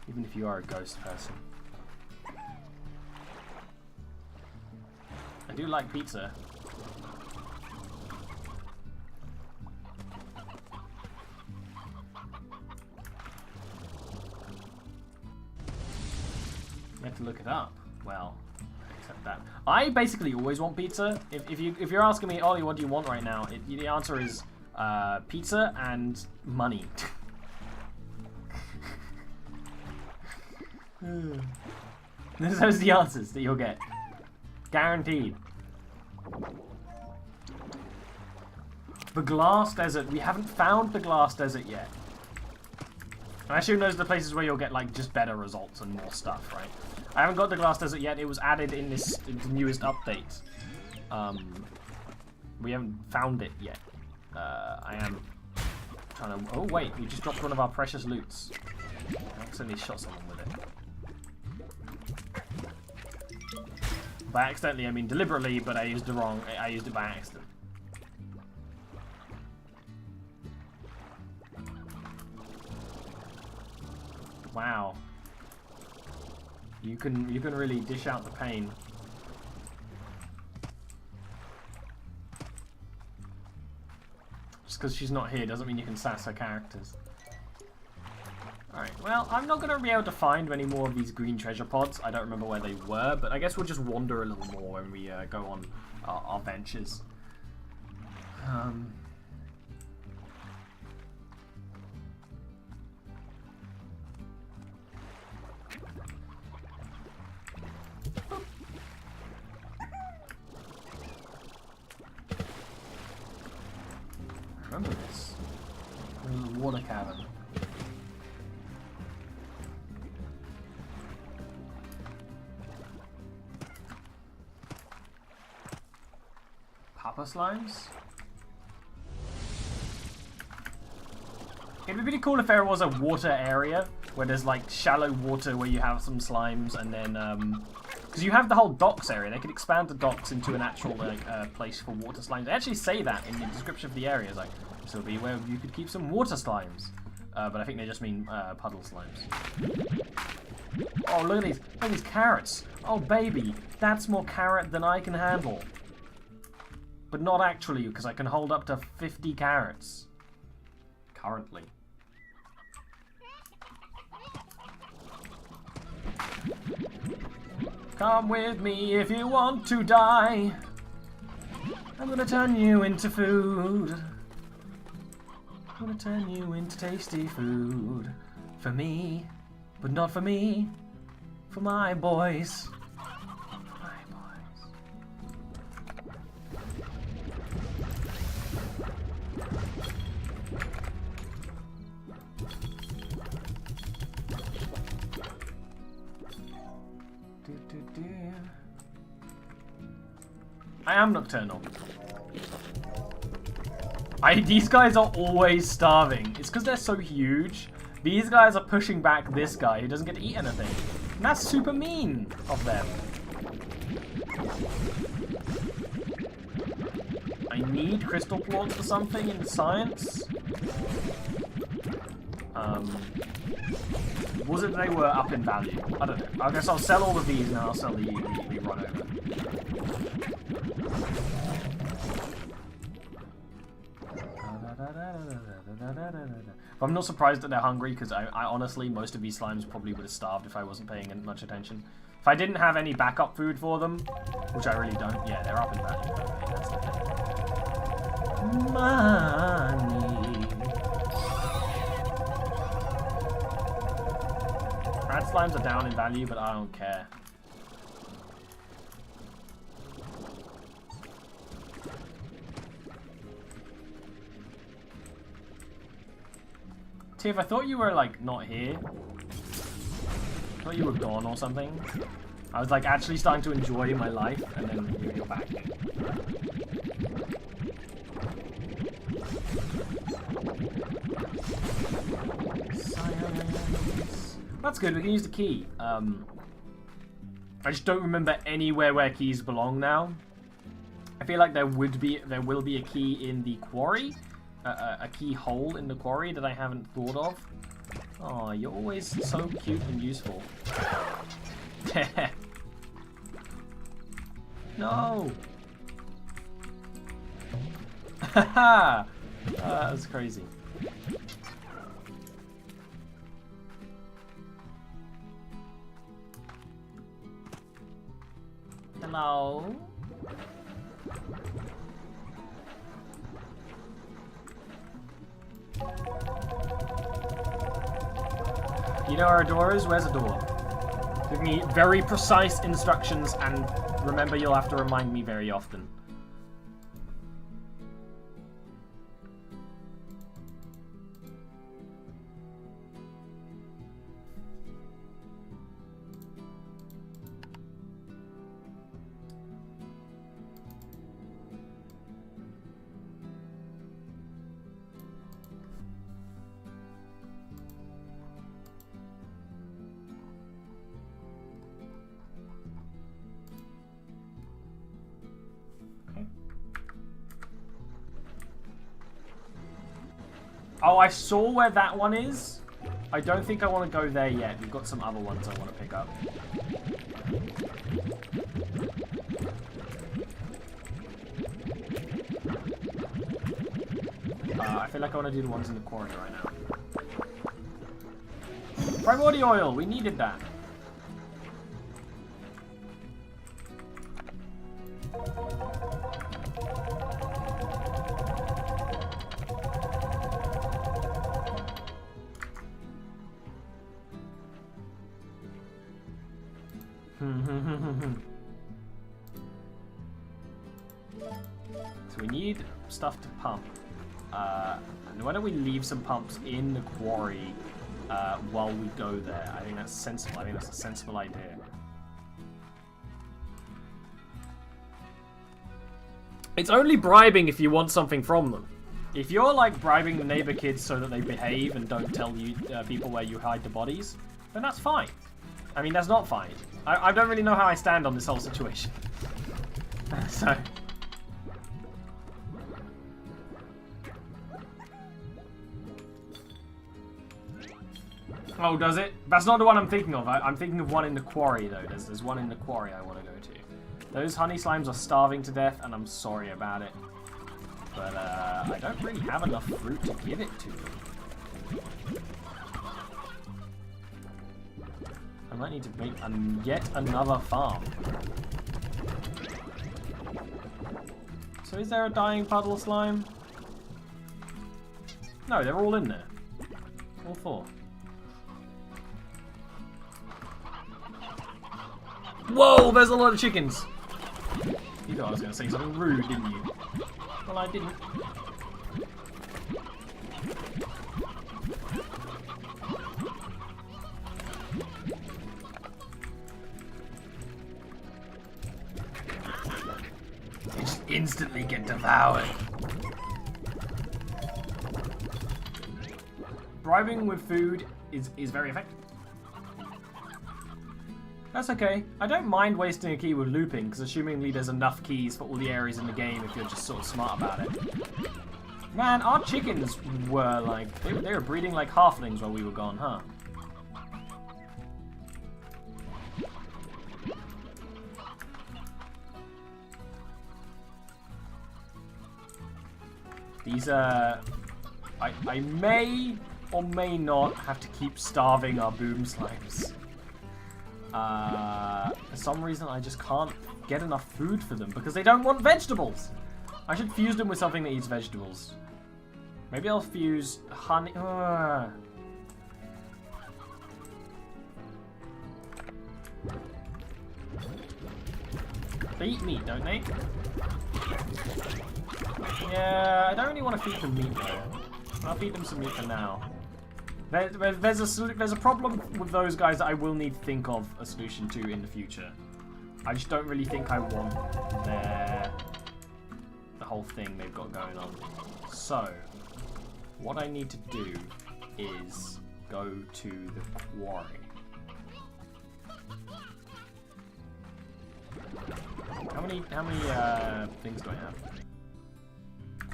[SPEAKER 1] Even if you are a ghost person. I do like pizza. We have to look it up. Well, accept that. I basically always want pizza. If you're asking me, Ollie, what do you want right now? The answer is pizza and money. Those are the answers that you'll get. Guaranteed. The Glass Desert. We haven't found the Glass Desert yet. I assume those are the places where you'll get like just better results and more stuff, right? I haven't got the Glass Desert yet. It was added in this newest update. We haven't found it yet. I am trying to... Oh wait, we just dropped one of our precious loots. I accidentally shot someone with it. By accidentally, I mean deliberately, but I used I used it by accident. Wow. You can really dish out the pain. Just because she's not here doesn't mean you can sass her characters. Alright, well, I'm not going to be able to find many more of these green treasure pods. I don't remember where they were, but I guess we'll just wander a little more when we go on our ventures. I remember this. The water cavern. Papa slimes? It'd be pretty cool if there was a water area where there's like shallow water where you have some slimes, and then because you have the whole docks area, they could expand the docks into an actual like place for water slimes. They actually say that in the description of the area, it's like this will be where you could keep some water slimes, but I think they just mean puddle slimes. Oh, look at these carrots! Oh baby, that's more carrot than I can handle. But not actually, because I can hold up to 50 carrots. Currently. Come with me if you want to die. I'm gonna turn you into food. I'm gonna turn you into tasty food. For me, but not for me. For my boys. For my boys. I am nocturnal. These guys are always starving. It's because they're so huge. These guys are pushing back this guy who doesn't get to eat anything. And that's super mean of them. I need crystal quartz for something in science. Was it they were up in value? I don't know. I guess I'll sell all of these and I'll sell the run over. I'm not surprised that they're hungry because I honestly, most of these slimes probably would have starved if I wasn't paying much attention. If I didn't have any backup food for them, which I really don't, yeah, they're up in value. Okay, that's the thing. Money. Rat slimes are down in value, but I don't care. Tiff, I thought you were, like, not here. I thought you were gone or something. I was, like, actually starting to enjoy my life, and then you're back. Science. That's good, we can use the key. I just don't remember anywhere where keys belong now. I feel like there will be a key in the quarry. A keyhole in the quarry that I haven't thought of. Oh, you're always so cute and useful. No! Haha! That was crazy. Hello? You know where a door is? Where's a door? Give me very precise instructions, and remember you'll have to remind me very often. Oh, I saw where that one is. I don't think I want to go there yet. We've got some other ones I want to pick up. I feel like I want to do the ones in the corner right now. Primordial oil, we needed that. So we need stuff to pump. And why don't we leave some pumps in the quarry while we go there? I think that's sensible. I think that's a sensible idea. It's only bribing if you want something from them. If you're like bribing the neighbor kids so that they behave and don't tell you people where you hide the bodies, then that's fine. I mean, that's not fine. I don't really know how I stand on this whole situation. So. Oh, does it? That's not the one I'm thinking of. I'm thinking of one in the quarry, though. There's one in the quarry I want to go to. Those honey slimes are starving to death, and I'm sorry about it. But I don't really have enough fruit to give it to them. I might need to make yet another farm. So is there a dying puddle slime? No, they're all in there. All 4. Whoa, there's a lot of chickens! You thought I was going to say something rude, didn't you? Well, I didn't. They just instantly get devoured. Bribing with food is very effective. That's okay. I don't mind wasting a key with looping, because assumingly there's enough keys for all the areas in the game if you're just sort of smart about it. Man, our chickens were like... They were breeding like halflings while we were gone, huh? These, I may or may not have to keep starving our boom slimes. For some reason, I just can't get enough food for them because they don't want vegetables. I should fuse them with something that eats vegetables. Maybe I'll fuse honey. They eat meat, don't they? Yeah, I don't really want to feed them meat though. I'll feed them some meat for now. There's a problem with those guys that I will need to think of a solution to in the future. I just don't really think I want the whole thing they've got going on. So, what I need to do is go to the quarry. How many things do I have?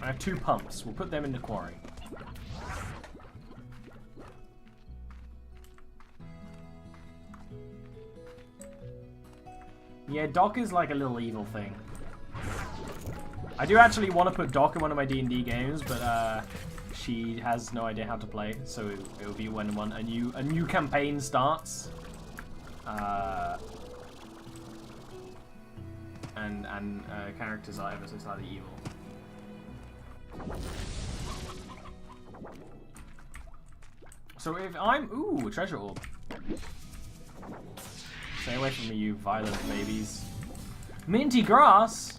[SPEAKER 1] I have 2 pumps. We'll put them in the quarry. Yeah, Doc is like a little evil thing. I do actually want to put Doc in one of my D&D games, but she has no idea how to play, so it'll be when a new campaign starts. And characters are ever so slightly evil. So if I'm... Ooh, a treasure orb. Stay away from me, you violent babies. Minty grass?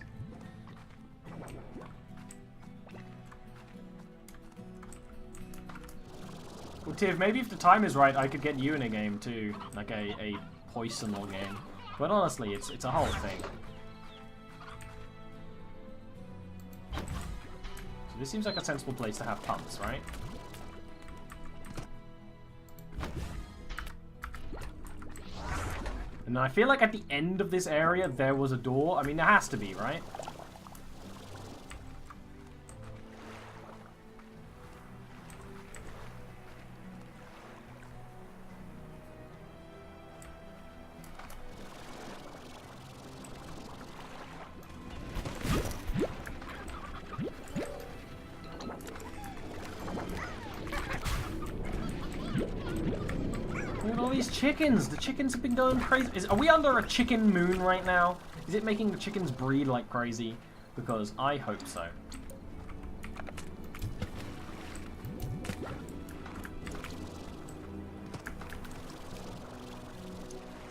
[SPEAKER 1] Well, Tiv, maybe if the time is right, I could get you in a game too. Like a poisonal game. But honestly, it's a whole thing. So this seems like a sensible place to have pumps, right? And I feel like at the end of this area there was a door. I mean, there has to be, right? Look at all these chickens. The chickens have been going crazy. Are we under a chicken moon right now? Is it making the chickens breed like crazy? Because I hope so.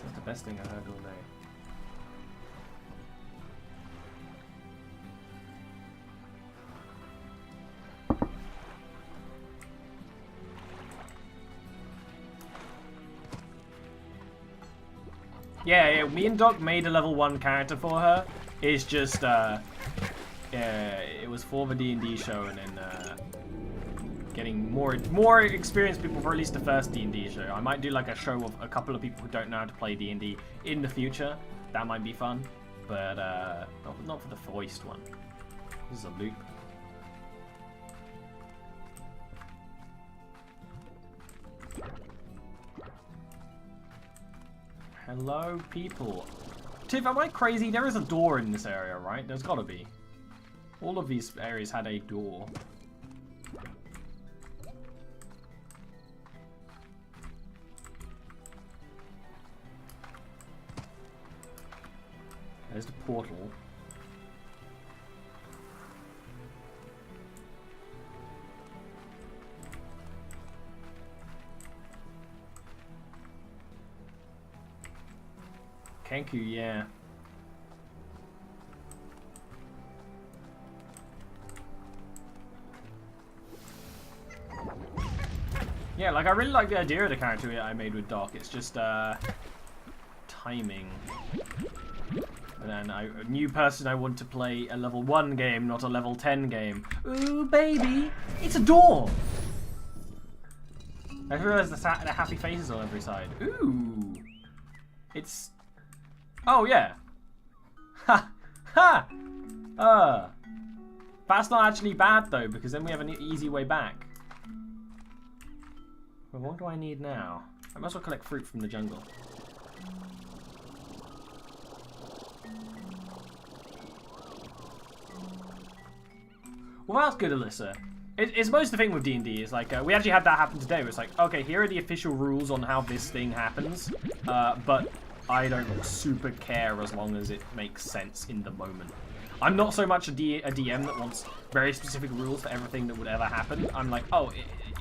[SPEAKER 1] That's the best thing I heard all day. Yeah, me and Doc made a level 1 character for her. It's just, it was for the D&D show, and then getting more experienced people for at least the first D&D show. I might do like a show of a couple of people who don't know how to play D&D in the future. That might be fun, but not for the foist one. This is a loop. Hello, people.
[SPEAKER 2] Tiff, am I crazy? There is a door in this area, right? There's gotta be. All of these areas had a door. There's the portal. Kenku, yeah. Yeah, like I really like the idea of the character I made with Doc. It's just timing. And then a new person I want to play a level 1 game, not a level 10 game. Ooh, baby, it's a door. I realize the happy faces on every side. Ooh, it's. Oh yeah. Ha ha. That's not actually bad though, because then we have an easy way back. Well, what do I need now? I might as well collect fruit from the jungle. Well, that's good, Alyssa. It's most the thing with D&D is like, we actually had that happen today. Where it's like, okay, here are the official rules on how this thing happens, but I don't super care as long as it makes sense in the moment. I'm not so much a DM that wants very specific rules for everything that would ever happen. I'm like, oh,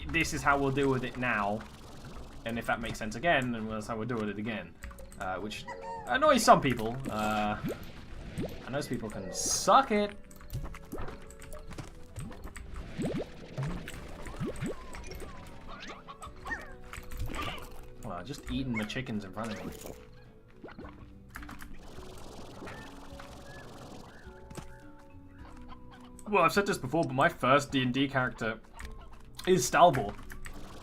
[SPEAKER 2] this is how we'll deal with it now, and if that makes sense again, then that's how we'll deal with it again. Which annoys some people, and those people can suck it. Well, just eating the chickens in front of me. Well, I've said this before, but my first D&D character is Stalbor.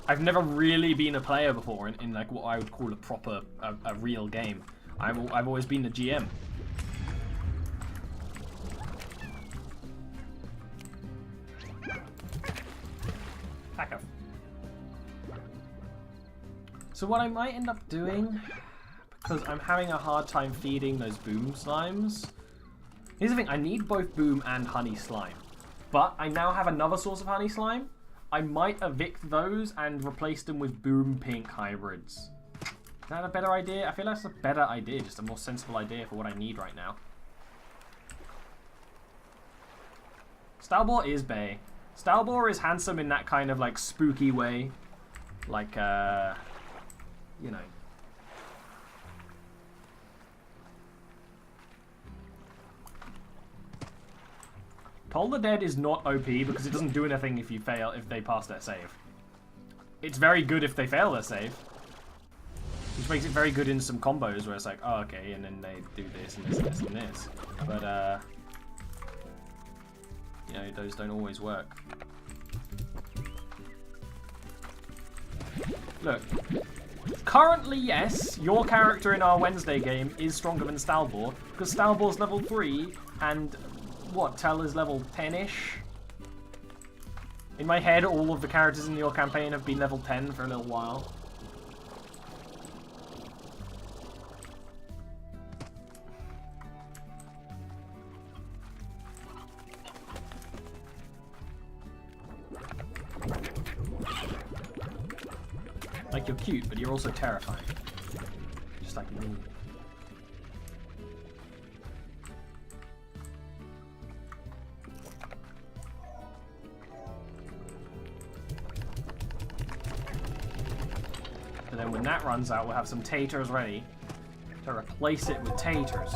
[SPEAKER 2] I've never really been a player before in like what I would call a proper, a real game. I've always been the GM. Back up. So what I might end up doing, because I'm having a hard time feeding those boom slimes. Here's the thing, I need both boom and honey slime. But I now have another source of honey slime. I might evict those and replace them with boom pink hybrids. Is that a better idea? I feel like that's a better idea, just a more sensible idea for what I need right now. Stalbor is bae. Stalbor is handsome in that kind of like spooky way. Like, you know. Toll the Dead is not OP because it doesn't do anything if you fail, if they pass their save. It's very good if they fail their save. Which makes it very good in some combos where it's like, oh, okay, and then they do this and this and this and this. But, you know, those don't always work. Look. Currently, yes, your character in our Wednesday game is stronger than Stalbor, because Stalbor's level 3, and, what, Tell is level 10-ish? In my head, all of the characters in your campaign have been level 10 for a little while. Like, you're cute, but you're also terrifying. Just like me. And then when that runs out, we'll have some taters ready to replace it with taters.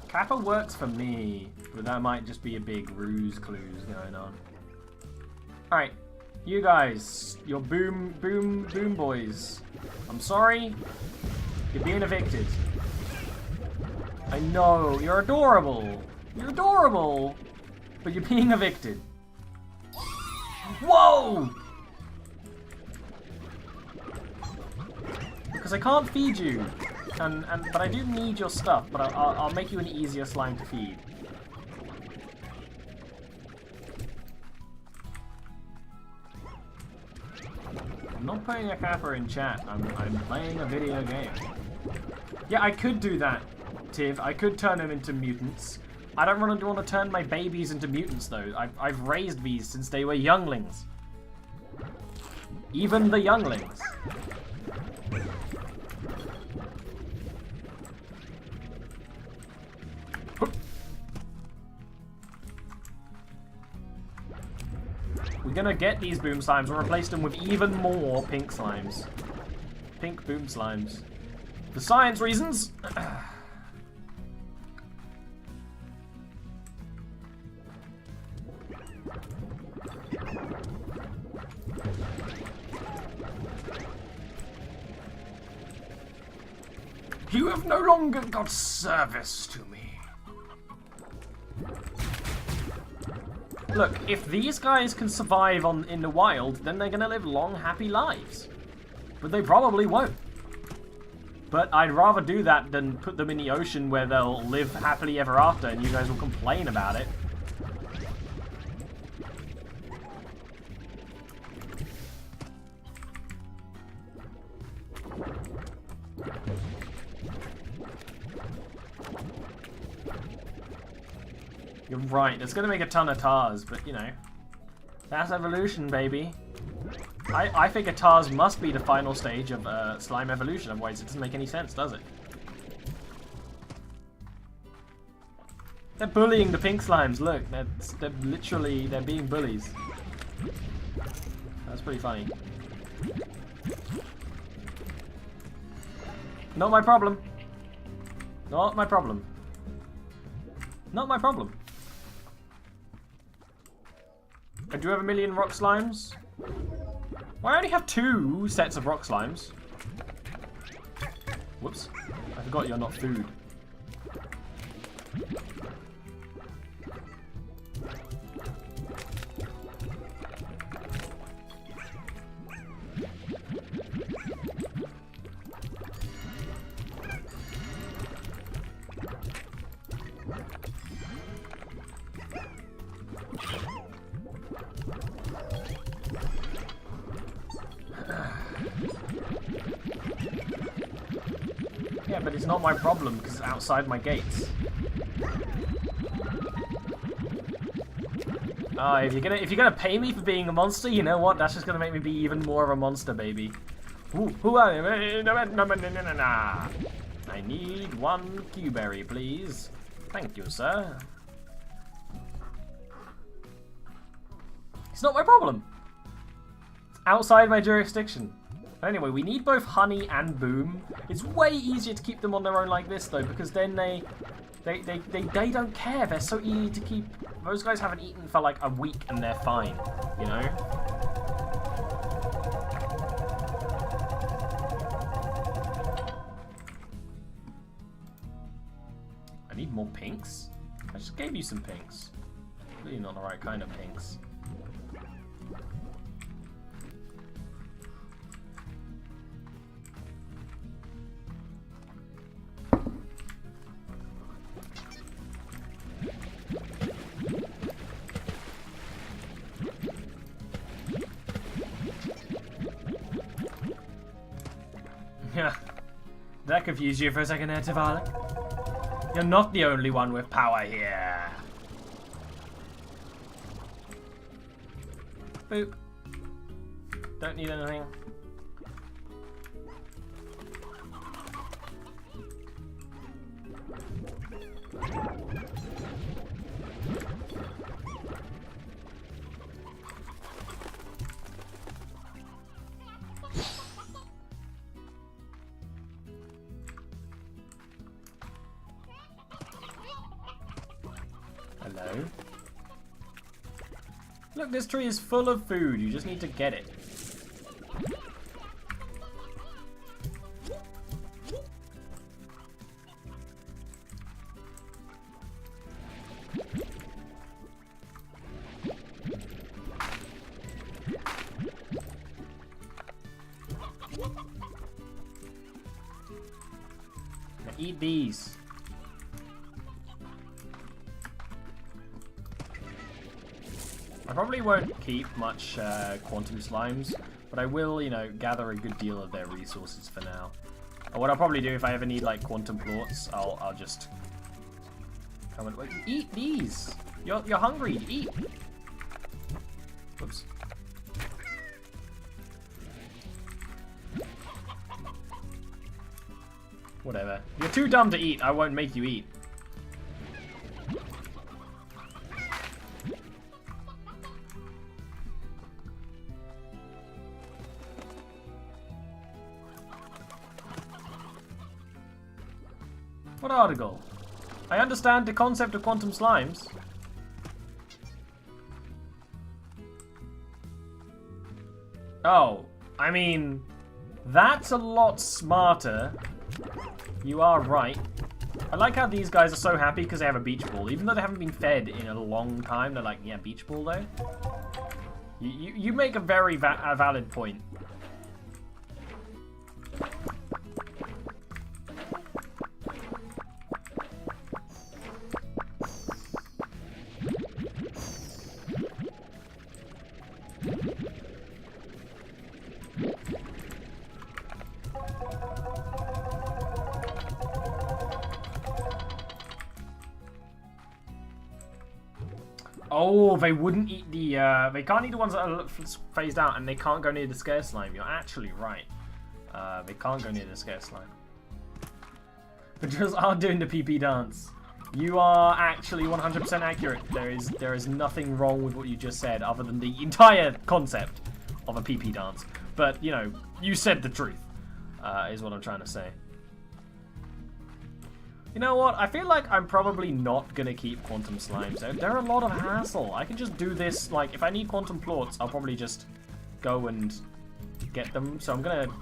[SPEAKER 2] Kappa works for me, but that might just be a big ruse clues going on. Alright, you guys, your boom boys. I'm sorry, you're being evicted. I know, you're adorable. You're adorable, but you're being evicted. Whoa! Because I can't feed you. But I do need your stuff, but I'll make you an easier slime to feed.
[SPEAKER 1] not putting a kappa in chat. I'm playing a video game. Yeah, I could do that, Tiv. I could turn them into mutants. I don't really want to turn my babies into mutants, though. I've raised these since they were younglings. Even the younglings. We're gonna get these boom slimes and replace them with even more pink slimes. Pink boom slimes. For science reasons. You have no longer got service to me. Look, if these guys can survive in the wild, then they're gonna live long, happy lives. But they probably won't. But I'd rather do that than put them in the ocean where they'll live happily ever after and you guys will complain about it. You're right, it's gonna make a ton of tars, but you know, that's evolution, baby. I figure tars must be the final stage of slime evolution, otherwise it doesn't make any sense, does it? They're bullying the pink slimes, look, they're literally, they're being bullies. That's pretty funny. Not my problem. Not my problem. Not my problem. I do have 1 million rock slimes. Well, I only have 2 sets of rock slimes. Whoops. I forgot you're not food. Yeah, but it's not my problem because it's outside my gates. If you're gonna pay me for being a monster, you know what? That's just gonna make me be even more of a monster, baby. Who are you? I need 1 Q-berry, please. Thank you, sir. It's not my problem. It's outside my jurisdiction. Anyway, we need both honey and boom. It's way easier to keep them on their own like this, though, because then they don't care. They're so easy to keep. Those guys haven't eaten for like a week and they're fine, you know? I need more pinks? I just gave you some pinks. Really not the right kind of pinks. Yeah, that confused you for a second there, Tavalik. You're not the only one with power here. Boop. Don't need anything. Hello. Look, this tree is full of food. You just need to get it. Now eat these. I probably won't keep much quantum slimes,
[SPEAKER 2] But I will, you know, gather a good deal of their resources for now. And what I'll probably do if I ever need, like, quantum plorts, I'll just come and wait. Eat these! You're hungry, eat! Whoops. Whatever. You're too dumb to eat, I won't make you eat. What article? I understand the concept of quantum slimes. Oh, I mean, that's a lot smarter. You are right. I like how these guys are so happy because they have a beach ball. Even though they haven't been fed in a long time, they're like, yeah, beach ball though. You make a very valid point. Oh, they wouldn't eat the, they can't eat the ones that are phased out, and they can't go near the scare slime. You're actually right. They can't go near the scare slime. But just aren't doing the PP dance. You are actually 100% accurate. There is nothing wrong with what you just said, other than the entire concept of a PP dance. But, you know, you said the truth, is what I'm trying to say. You know what? I feel like I'm probably not going to keep quantum slimes. They're a lot of hassle. I can just do this, like, if I need quantum plorts, I'll probably just go and get them. So I'm going to,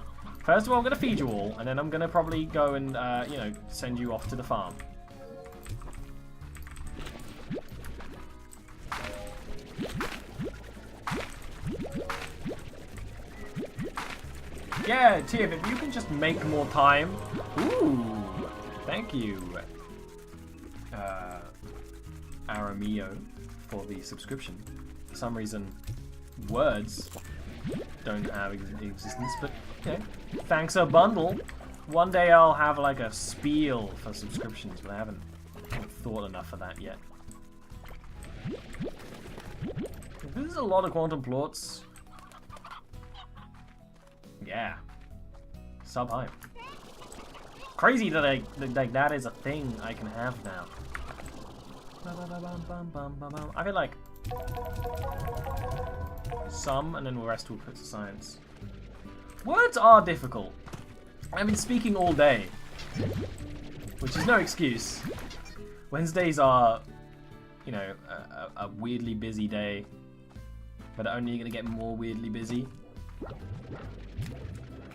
[SPEAKER 2] first of all, I'm going to feed you all, and then I'm going to probably go and, you know, send you off to the farm. Yeah, Tiff, if you can just make more time. Ooh. Thank you, Aramio, for the subscription. For some reason, words don't have existence, but okay. Thanks a bundle. One day I'll have like a spiel for subscriptions, but I haven't thought enough of that yet. This is a lot of quantum plorts. Yeah. Sub hype. Crazy that that is a thing I can have now. I feel like some, and then the rest will put to science. Words are difficult. I've been speaking all day, which is no excuse. Wednesdays are, you know, a weirdly busy day, but only gonna get more weirdly busy.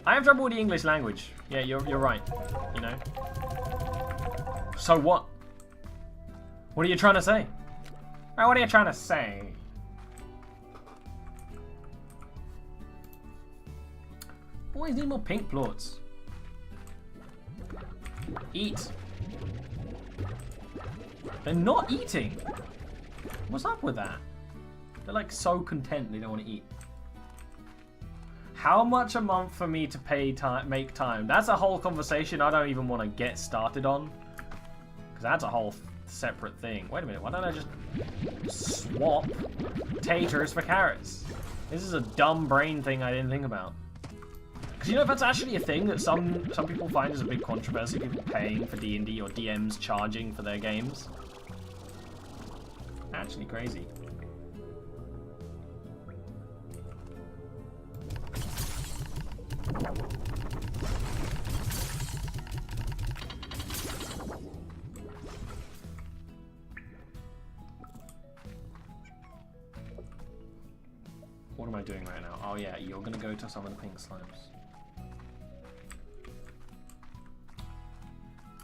[SPEAKER 2] I have trouble with the English language. Yeah, you're right. You know. So what? What are you trying to say? Right, what are you trying to say? Boys need more pink plorts. Eat. They're not eating. What's up with that? They're like so content they don't want to eat. How much a month for me to make time? That's a whole conversation I don't even want to get started on. Because that's a whole separate thing. Wait a minute, why don't I just swap taters for carrots? This is a dumb brain thing I didn't think about. Because you know, that's actually a thing that some people find is a big controversy, people paying for D&D or DMs charging for their games. Actually crazy. What am I doing right now? Oh yeah, you're gonna go to some of the pink slimes.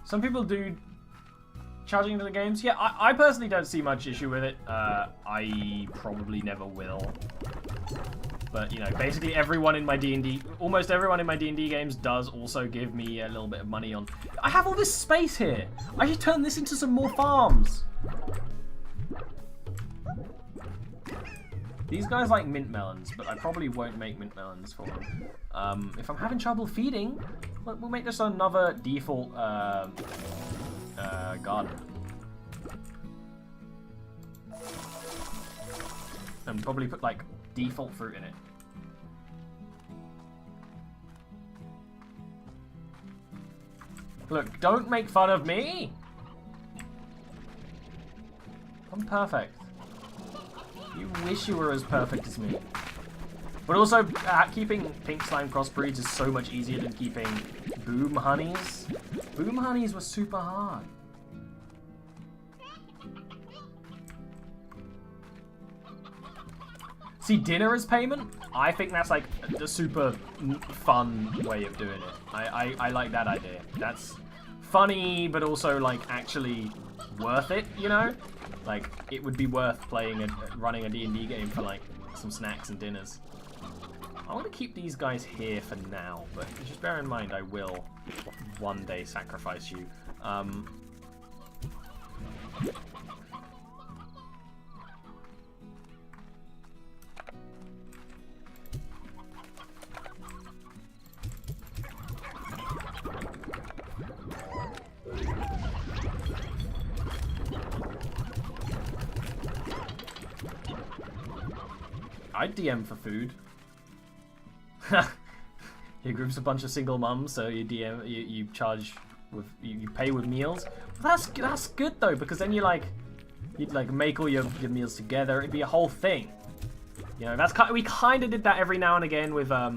[SPEAKER 2] Some people do charging into the games. Yeah, I personally don't see much issue with it. I probably never will. But, you know, basically everyone in my D&D, almost everyone in my D&D games does also give me a little bit of money on... I have all this space here! I should turn this into some more farms!
[SPEAKER 1] These guys like mint melons, but I probably won't make mint melons for them. If I'm having trouble feeding, we'll make this another default garden. And probably put like default fruit in it. Look, don't make fun of me! I'm perfect. You wish you were as perfect as me. But also, keeping pink slime crossbreeds is so much easier than keeping boom honeys. Boom honeys were super hard. See, dinner as payment? I think that's like a super fun way of doing it. I like that idea. That's funny, but also like actually worth it, you know? Like, it would be worth running a D&D game for like some snacks and dinners. I want to keep these guys here for now, but just bear in mind I will one day sacrifice you. I'd DM for food. He groups a bunch of single mums, so you charge with you pay with meals. Well, that's good though, because then you'd make all your meals together. It'd be a whole thing. You know, we kind of did that every now and again with our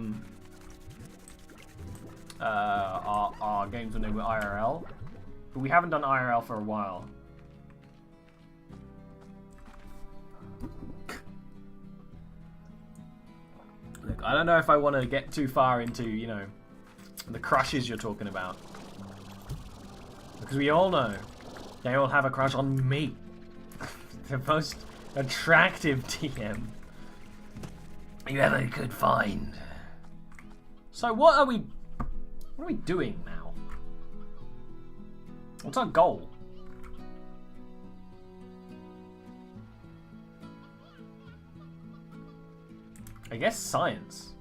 [SPEAKER 1] games when they were IRL, but we haven't done IRL for a while. Look, I don't know if I want to get too far into, you know, the crushes you're talking about. Because we all know they all have a crush on me. The most attractive TM you ever could find. So what are we doing now? What's our goal? I guess science.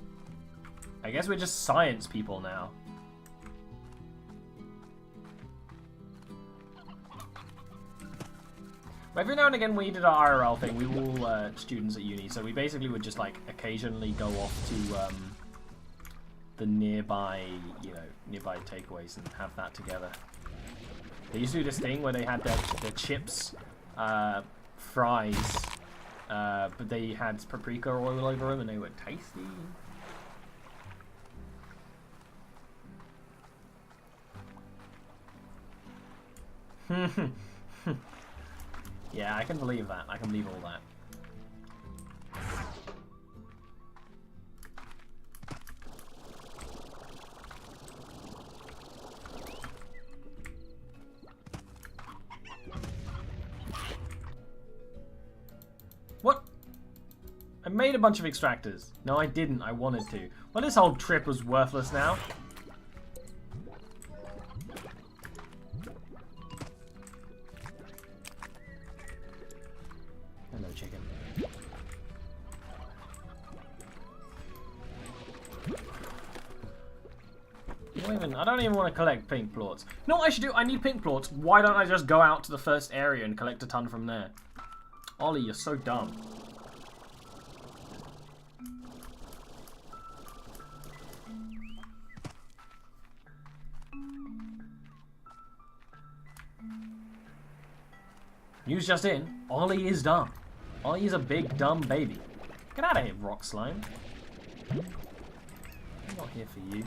[SPEAKER 1] I guess we're just science people now. Every now and again we did our IRL thing. We were all students at uni, so we basically would just like occasionally go off to the nearby takeaways and have that together. They used to do this thing where they had their chips, fries, but they had paprika oil over them and they were tasty. Yeah, I can believe that. I can believe all that. What? I made a bunch of extractors. No, I didn't. I wanted to. Well, this whole trip was worthless now. Hello, chicken. I don't even want to collect pink plorts. You know what I should do? I need pink plorts. Why don't I just go out to the first area and collect a ton from there? Ollie, you're so dumb. News just in. Ollie is dumb. Ollie is a big dumb baby. Get out of here, rock slime. I'm not here for you.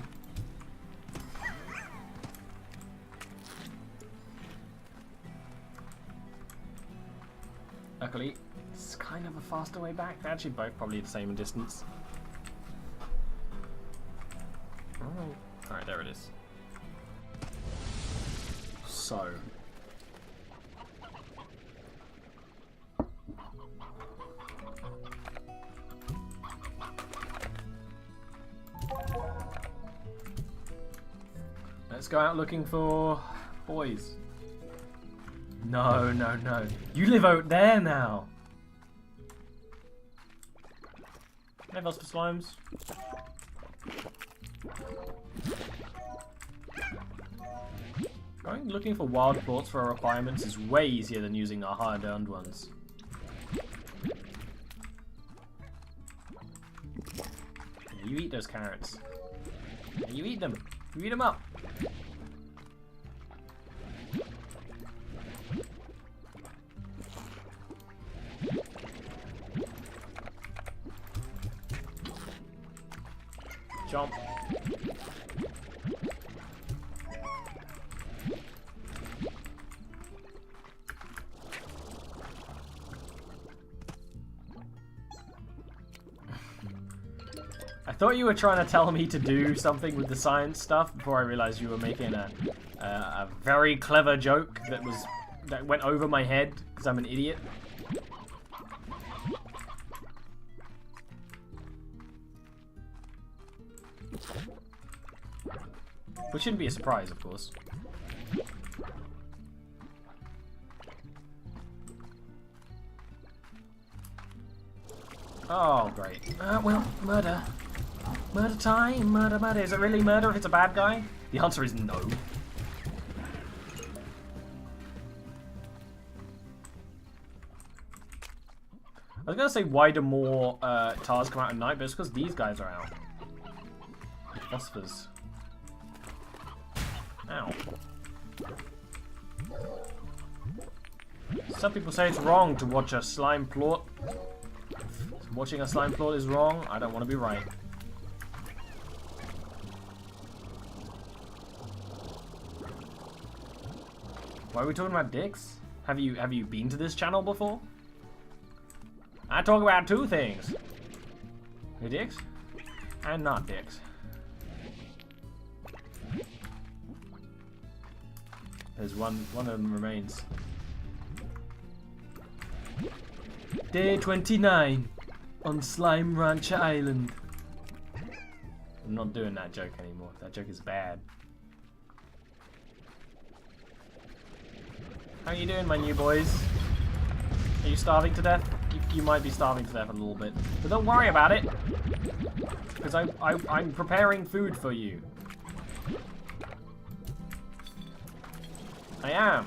[SPEAKER 1] Luckily, it's kind of a faster way back. They're actually both probably the same distance. Alright, there it is. So. Let's go out looking for boys. No, no, no. You live out there now.
[SPEAKER 2] Anything else for slimes? Going looking for wild plorts for our requirements is way easier than using our hard-earned ones. Yeah, you eat those carrots. Yeah, you eat them. You eat them up. Jump. I thought you were trying to tell me to do something with the science stuff before I realized you were making a very clever joke that went over my head because I'm an idiot. Which shouldn't be a surprise, of course. Oh, great. Well, murder. Murder time, murder, murder. Is it really murder if it's a bad guy? The answer is no. I was gonna say why do more TARs come out at night, but it's because these guys are out. Phosphors. Ow. Some people say it's wrong to watch a slime plort. Watching a slime plort is wrong. I don't want to be right. Why are we talking about dicks? Have you been to this channel before? I talk about two things. The dicks and not dicks. There's one of them remains. Day 29 on Slime Rancher Island. I'm not doing that joke anymore. That joke is bad. How are you doing, my new boys? Are you starving to death? You might be starving to death a little bit. But don't worry about it. Because I'm preparing food for you. I am.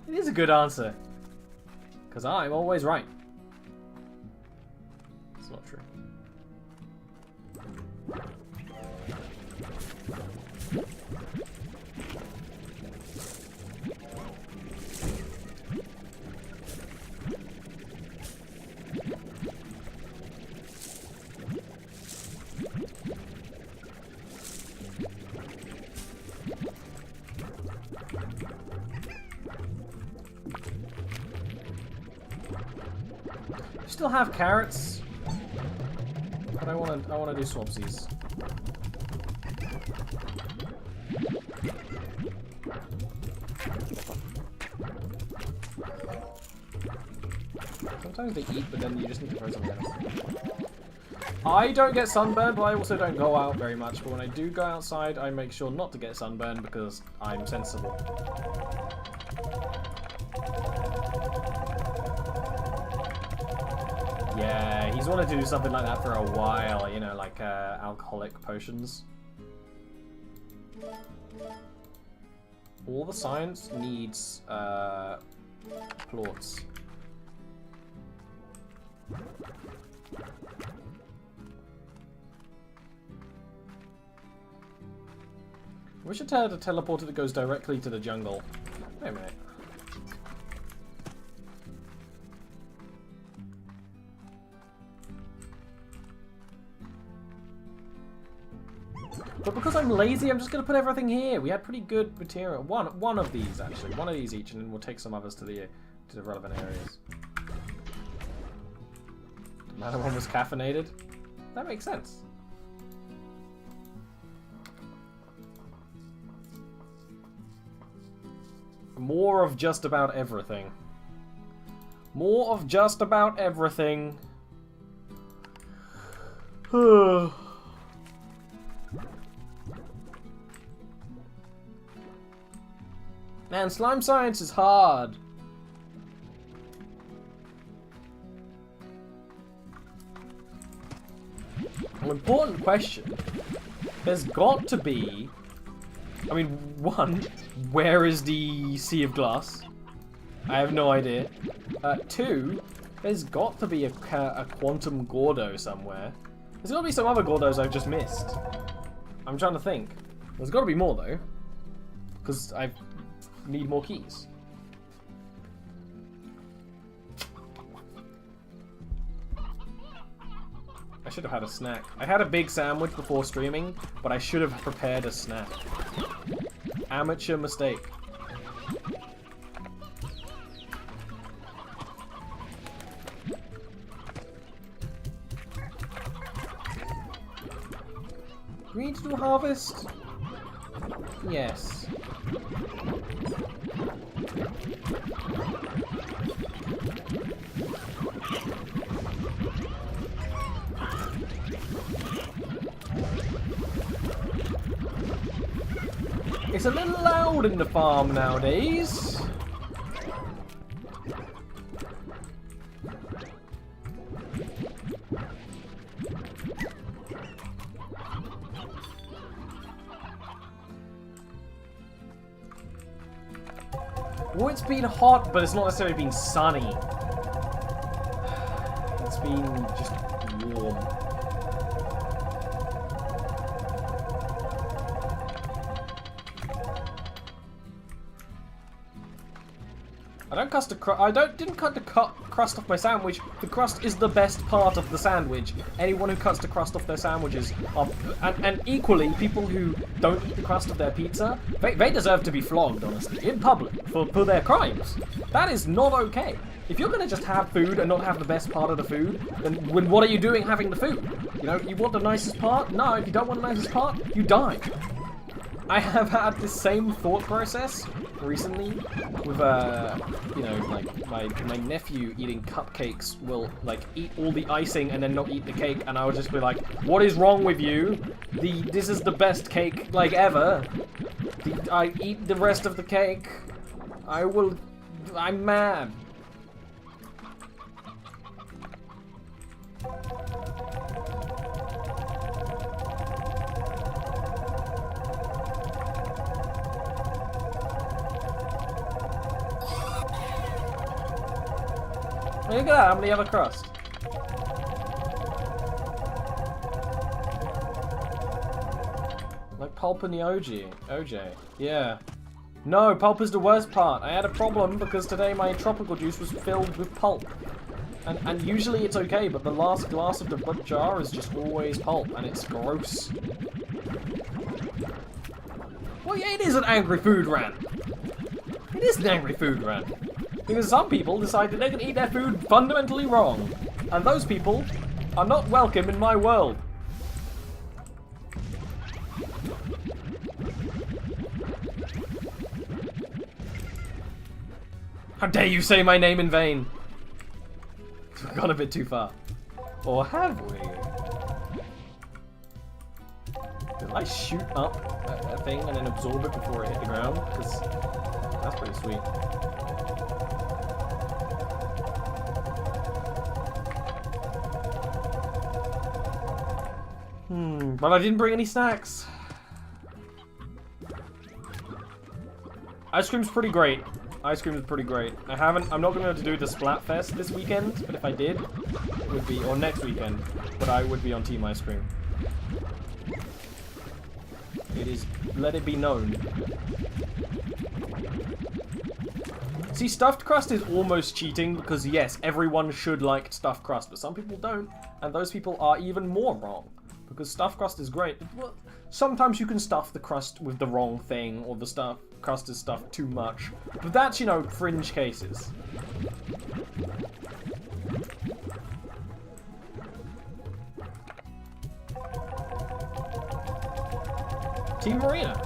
[SPEAKER 2] It is a good answer. Because I'm always right. It's not true. Still have carrots, but I want to do swapsies. Sometimes they eat, but then you just need to throw something at them. I don't get sunburned, but I also don't go out very much. But when I do go outside, I make sure not to get sunburned because I'm sensible. Yeah, he's wanted to do something like that for a while, you know, like alcoholic potions. All the science needs plorts. We should tell the teleporter that goes directly to the jungle. Wait a minute. But because I'm lazy, I'm just going to put everything here. We had pretty good material. One of these, actually. One of these each, and then we'll take some others to the relevant areas. Another one was caffeinated. That makes sense. More of just about everything. More of just about everything. Man, slime science is hard. An important question. There's got to be... I mean, one, where is the Sea of Glass? I have no idea. Two, there's got to be a Quantum Gordo somewhere. There's got to be some other Gordos I've just missed. I'm trying to think. There's got to be more, though. Because I need more keys. I should have had a snack. I had a big sandwich before streaming, but I should have prepared a snack. Amateur mistake. Do we need to do a harvest? Yes. It's a little loud in the farm nowadays. Well, it's been hot, but it's not necessarily been sunny. It's been just warm. Didn't cut the crust off my sandwich. The crust is the best part of the sandwich. Anyone who cuts the crust off their sandwiches are, and equally people who don't eat the crust of their pizza, they deserve to be flogged, honestly, in public for their crimes. That is not okay. If you're gonna just have food and not have the best part of the food, then what are you doing having the food? You know, you want the nicest part? No, if you don't want the nicest part, you die. I have had the same thought process recently with, you know, like my nephew eating cupcakes will like eat all the icing and then not eat the cake, and I would just be like, "What is wrong with you? This is the best cake like ever. I eat the rest of the cake. I'm mad." Look at that, how many other crust? Like pulp in the OJ. Yeah. No, pulp is the worst part. I had a problem because today my tropical juice was filled with pulp. And usually it's okay, but the last glass of the jar is just always pulp, and it's gross. Well, yeah, it is an angry food rant. It is an angry food rant. Because some people decide that they can eat their food fundamentally wrong. And those people are not welcome in my world. How dare you say my name in vain? We've gone a bit too far. Or have we? Did I shoot up a thing and then absorb it before it hit the ground? Because that's pretty sweet. But I didn't bring any snacks. Ice cream's pretty great. Ice cream is pretty great. I'm not going to do the Splatfest this weekend, but if I did, it would be, or next weekend, but I would be on Team Ice Cream. It is, let it be known. See, stuffed crust is almost cheating because yes, everyone should like stuffed crust, but some people don't, and those people are even more wrong. Because stuffed crust is great. Well, sometimes you can stuff the crust with the wrong thing, or the crust is stuffed too much. But that's, you know, fringe cases. Team Marina.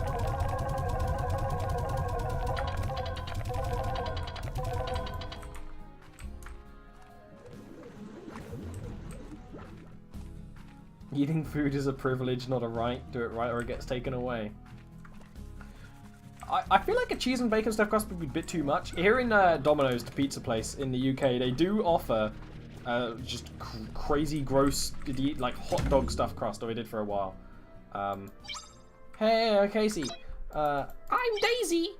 [SPEAKER 2] Eating food is a privilege, not a right. Do it right or it gets taken away. I feel like a cheese and bacon stuffed crust would be a bit too much. Here in Domino's, the pizza place in the UK, they do offer just crazy, gross, like hot dog stuffed crust, or they did for a while. Hey, Casey. I'm Daisy.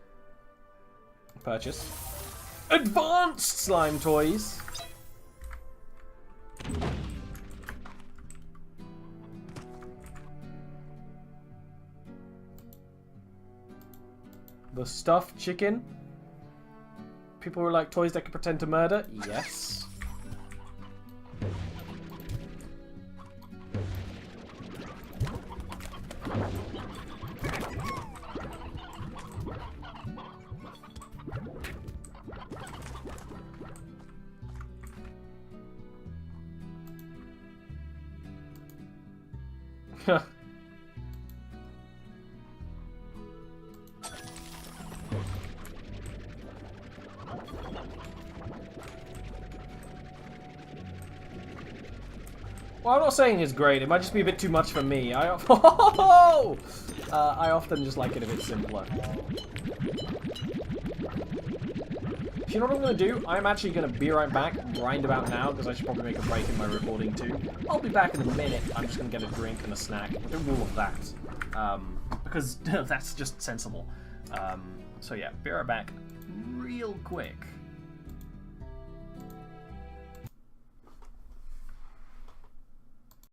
[SPEAKER 2] Purchase. Advanced slime toys. The stuffed chicken. People were like, toys that can pretend to murder? Yes. Well, I'm not saying it's great. It might just be a bit too much for me. I often just like it a bit simpler. You know what I'm going to do? I'm actually going to be right back, right about now, because I should probably make a break in my recording too. I'll be back in a minute. I'm just going to get a drink and a snack. We'll do all of that. Because that's just sensible. So yeah, be right back real quick.